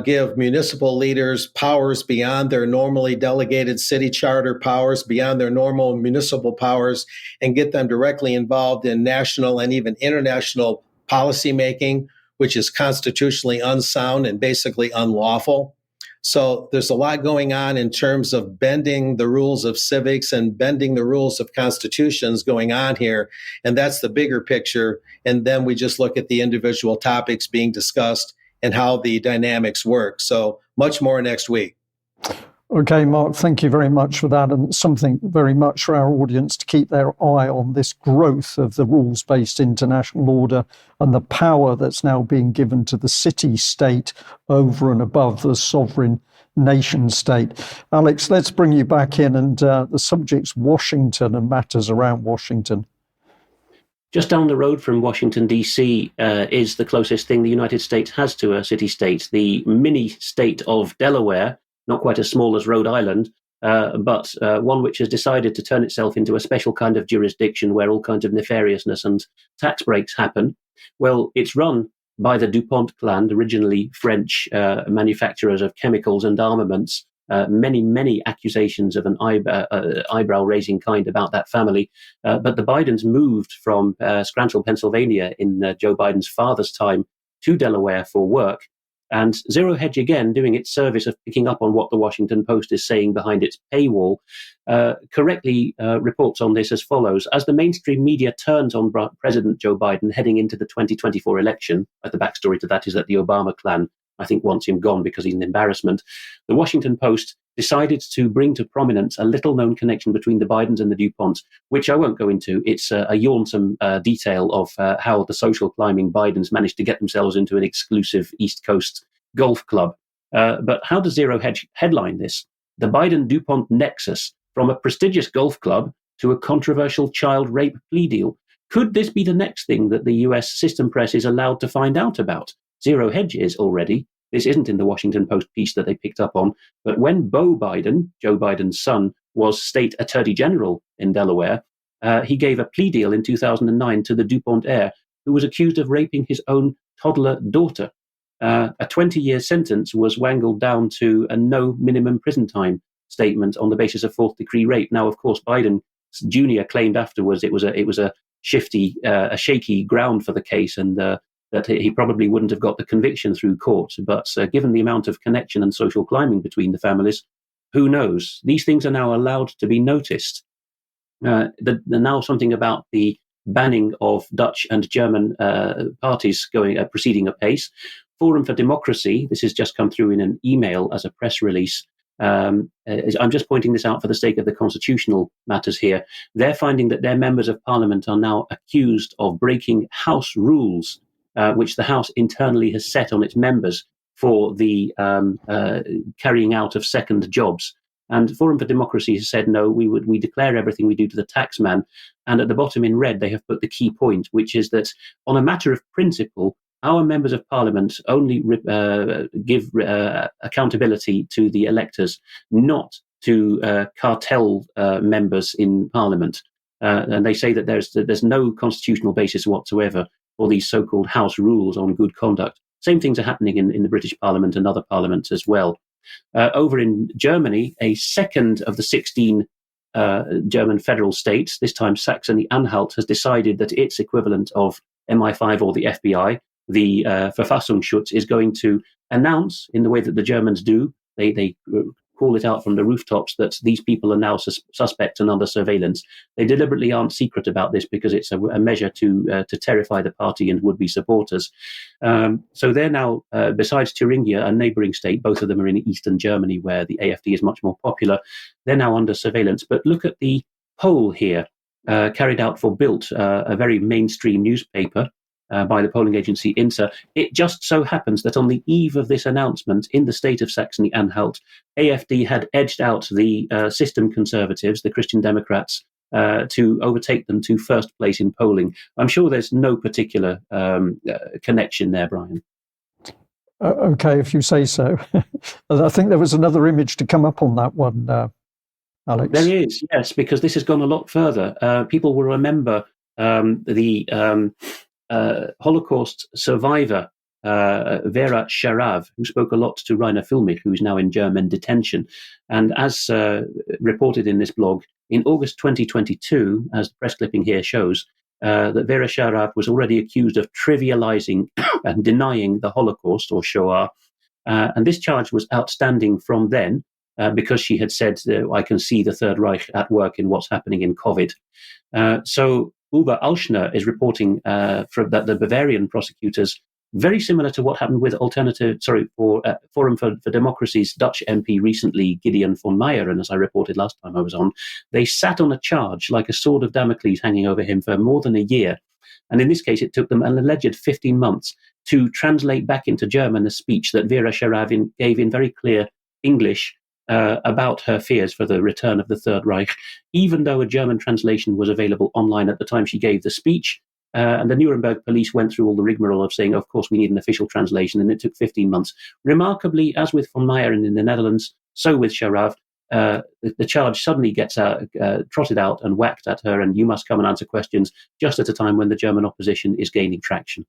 give municipal leaders powers beyond their normally delegated city charter powers, beyond their normal municipal powers, and get them directly involved in national and even international policymaking, which is constitutionally unsound and basically unlawful. So there's a lot going on in terms of bending the rules of civics and bending the rules of constitutions going on here. And that's the bigger picture. And then we just look at the individual topics being discussed and how the dynamics work. So much more next week. Okay, Mark, thank you very much for that. And something very much for our audience to keep their eye on this growth of the rules-based international order and the power that's now being given to the city-state over and above the sovereign nation-state. Alex, let's bring you back in, and the subject's Washington and matters around Washington. Just down the road from Washington, D.C. Is the closest thing the United States has to a city-state, the mini-state of Delaware, not quite as small as Rhode Island, but one which has decided to turn itself into a special kind of jurisdiction where all kinds of nefariousness and tax breaks happen. Well, it's run by the DuPont clan, originally French manufacturers of chemicals and armaments. Many accusations of an eyebrow-raising kind about that family. But the Bidens moved from Scranton, Pennsylvania in Joe Biden's father's time to Delaware for work. And Zero Hedge, again, doing its service of picking up on what the Washington Post is saying behind its paywall, correctly reports on this as follows. As the mainstream media turns on President Joe Biden heading into the 2024 election, the backstory to that is that the Obama clan, I think, wants him gone because he's an embarrassment. The Washington Post decided to bring to prominence a little-known connection between the Bidens and the DuPonts, which I won't go into. It's a yawnsome detail of how the social climbing Bidens managed to get themselves into an exclusive East Coast golf club. But how does Zero Hedge headline this? The Biden-DuPont nexus, from a prestigious golf club to a controversial child rape plea deal. Could this be the next thing that the US system press is allowed to find out about? Zero Hedge is already. This isn't in the Washington Post piece that they picked up on. But when Beau Biden, Joe Biden's son, was state attorney general in Delaware, he gave a plea deal in 2009 to the DuPont heir who was accused of raping his own toddler daughter. A 20-year sentence was wangled down to a no minimum prison time statement on the basis of fourth degree rape. Now, of course, Biden Jr. claimed afterwards it was a shaky ground for the case, and that he probably wouldn't have got the conviction through court. But given the amount of connection and social climbing between the families, who knows? These things are now allowed to be noticed. Now something about the banning of Dutch and German parties proceeding apace. Forum for Democracy, this has just come through in an email as a press release. I'm just pointing this out for the sake of the constitutional matters here. They're finding that their members of parliament are now accused of breaking House rules, which the House internally has set on its members for the carrying out of second jobs. And Forum for Democracy has said, no, we declare everything we do to the taxman. And at the bottom in red, they have put the key point, which is that on a matter of principle, our members of parliament only give accountability to the electors, not to cartel members in parliament. And they say that there's no constitutional basis whatsoever for these so-called House rules on good conduct. Same things are happening in the British Parliament and other parliaments as well. Over in Germany, a second of the 16 German federal states, this time Saxony-Anhalt, has decided that its equivalent of MI5 or the FBI, the Verfassungsschutz, is going to announce, in the way that the Germans do, they call it out from the rooftops, that these people are now suspect and under surveillance. They deliberately aren't secret about this because it's a measure to terrify the party and would-be supporters. So they're now, besides Thuringia, a neighbouring state, both of them are in eastern Germany where the AfD is much more popular, they're now under surveillance. But look at the poll here, carried out for Bild, a very mainstream newspaper, by the polling agency INSA. It just so happens that on the eve of this announcement in the state of Saxony-Anhalt, AfD had edged out the system conservatives, the Christian Democrats, to overtake them to first place in polling. I'm sure there's no particular connection there, Brian. Okay, if you say so. I think there was another image to come up on that one, Alex. There is, yes, because this has gone a lot further. People will remember the Holocaust survivor Vera Sharav, who spoke a lot to Rainer Füllmich, who is now in German detention. And as reported in this blog, in August 2022, as the press clipping here shows, that Vera Sharav was already accused of trivializing and denying the Holocaust, or Shoah. And this charge was outstanding from then, because she had said, I can see the Third Reich at work in what's happening in COVID. So Uwe Auschner is reporting that the Bavarian prosecutors, very similar to what happened with Forum for Democracy's Dutch MP recently, Gideon von Meyer, and as I reported last time I was on, they sat on a charge like a sword of Damocles hanging over him for more than a year. And in this case, it took them an alleged 15 months to translate back into German a speech that Vera Sharav gave in very clear English about her fears for the return of the Third Reich, even though a German translation was available online at the time she gave the speech. And the Nuremberg police went through all the rigmarole of saying, of course, we need an official translation, and it took 15 months. Remarkably, as with von Meyer in the Netherlands, so with Sharav, the charge suddenly gets trotted out and whacked at her, and you must come and answer questions just at a time when the German opposition is gaining traction.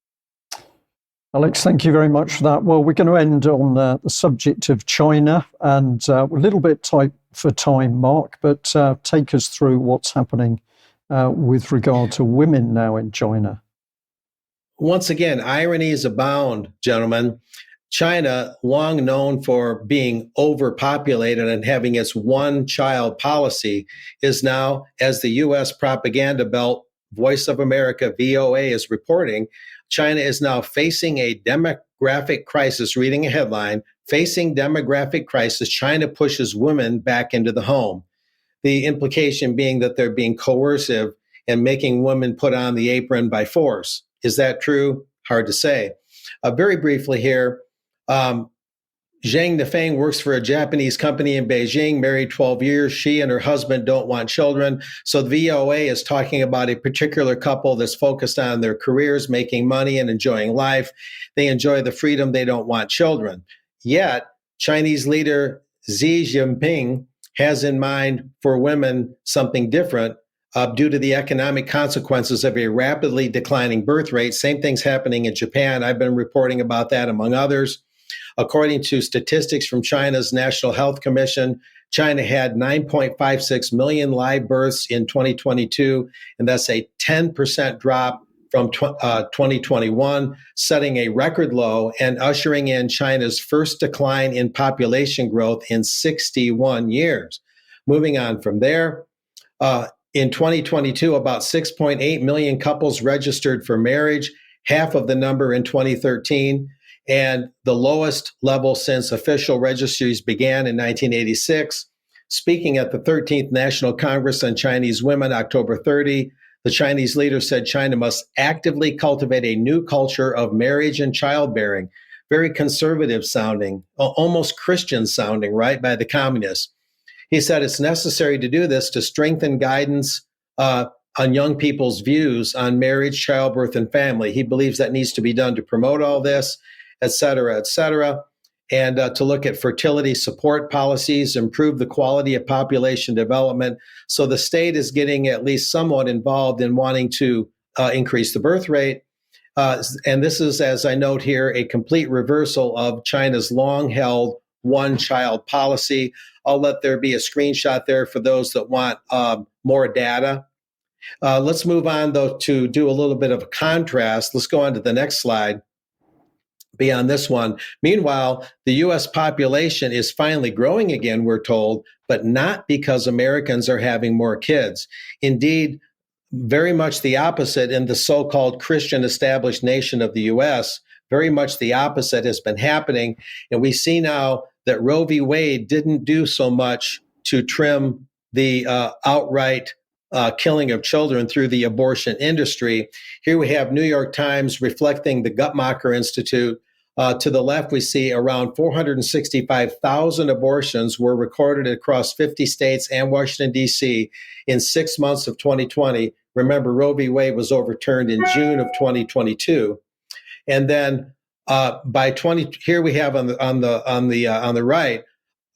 Alex, thank you very much for that. Well, we're going to end on the subject of China, and we're a little bit tight for time, Mark, but take us through what's happening with regard to women now in China. Once again, ironies abound, gentlemen. China, long known for being overpopulated and having its one-child policy, is now, as the U.S. propaganda belt Voice of America, VOA, is reporting, China is now facing a demographic crisis. Reading a headline, facing demographic crisis, China pushes women back into the home. The implication being that they're being coercive and making women put on the apron by force. Is that true? Hard to say. Very briefly here, Zhang Nifeng works for a Japanese company in Beijing, married 12 years. She and her husband don't want children. So the VOA is talking about a particular couple that's focused on their careers, making money and enjoying life. They enjoy the freedom. They don't want children. Yet, Chinese leader Xi Jinping has in mind for women something different due to the economic consequences of a rapidly declining birth rate. Same thing's happening in Japan. I've been reporting about that, among others. According to statistics from China's National Health Commission, China had 9.56 million live births in 2022, and that's a 10% drop from 2021, setting a record low and ushering in China's first decline in population growth in 61 years. Moving on from there, in 2022, about 6.8 million couples registered for marriage, half of the number in 2013, and the lowest level since official registries began in 1986. Speaking at the 13th National Congress on Chinese Women, October 30, the Chinese leader said China must actively cultivate a new culture of marriage and childbearing. Very conservative sounding, almost Christian sounding, right, by the communists. He said it's necessary to do this to strengthen guidance on young people's views on marriage, childbirth, and family. He believes that needs to be done to promote all this, et cetera, and to look at fertility support policies, improve the quality of population development. So the state is getting at least somewhat involved in wanting to increase the birth rate. And this is, as I note here, a complete reversal of China's long-held one-child policy. I'll let there be a screenshot there for those that want more data. Let's move on, though, to do a little bit of a contrast. Let's go on to the next slide. Beyond this one. Meanwhile, the U.S. population is finally growing again, we're told, but not because Americans are having more kids. Indeed, very much the opposite in the so-called Christian established nation of the U.S. Very much the opposite has been happening. And we see now that Roe v. Wade didn't do so much to trim the outright killing of children through the abortion industry. Here we have New York Times reflecting the Guttmacher Institute. To the left, we see around 465,000 abortions were recorded across 50 states and Washington, D.C. in 6 months of 2020. Remember, Roe v. Wade was overturned in June of 2022. And then by 20, here we have on the right,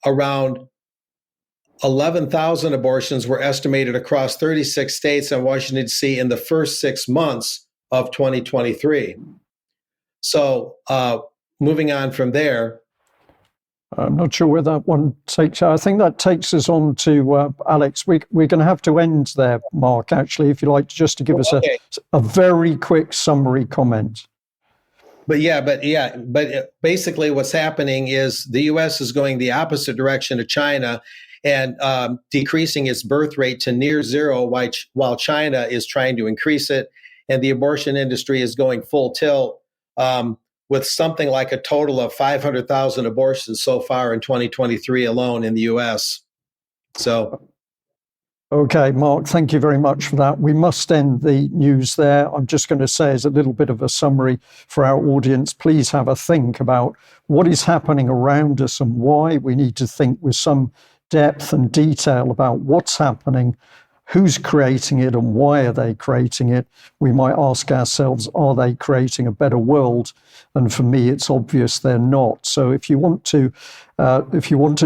around 11,000 abortions were estimated across 36 states and Washington, D.C. in the first 6 months of 2023. So moving on from there. I'm not sure where that one takes you. I think that takes us on to Alex. We're going to have to end there, Mark, actually, if you like, just to give us a very quick summary comment. But basically what's happening is the U.S. is going the opposite direction of China and decreasing its birth rate to near zero while China is trying to increase it. And the abortion industry is going full tilt with something like a total of 500,000 abortions so far in 2023 alone in the U.S. So. Okay, Mark, thank you very much for that. We must end the news there. I'm just going to say as a little bit of a summary for our audience, please have a think about what is happening around us and why. We need to think with some depth and detail about what's happening, who's creating it and why are they creating it. We might ask ourselves, are they creating a better world? And for me, it's obvious they're not. So if you want to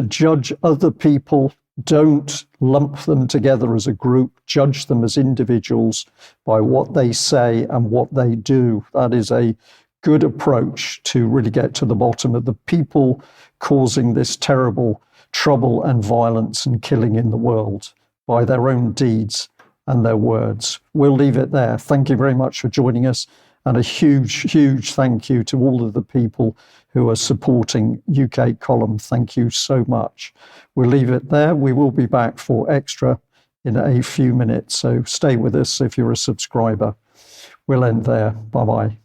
judge other people, don't lump them together as a group, judge them as individuals by what they say and what they do. That is a good approach to really get to the bottom of the people causing this terrible trouble and violence and killing in the world by their own deeds and their words. We'll leave it there. Thank you very much for joining us. And a huge, huge thank you to all of the people who are supporting UK Column. Thank you so much. We'll leave it there. We will be back for extra in a few minutes, so stay with us if you're a subscriber. We'll end there. Bye-bye.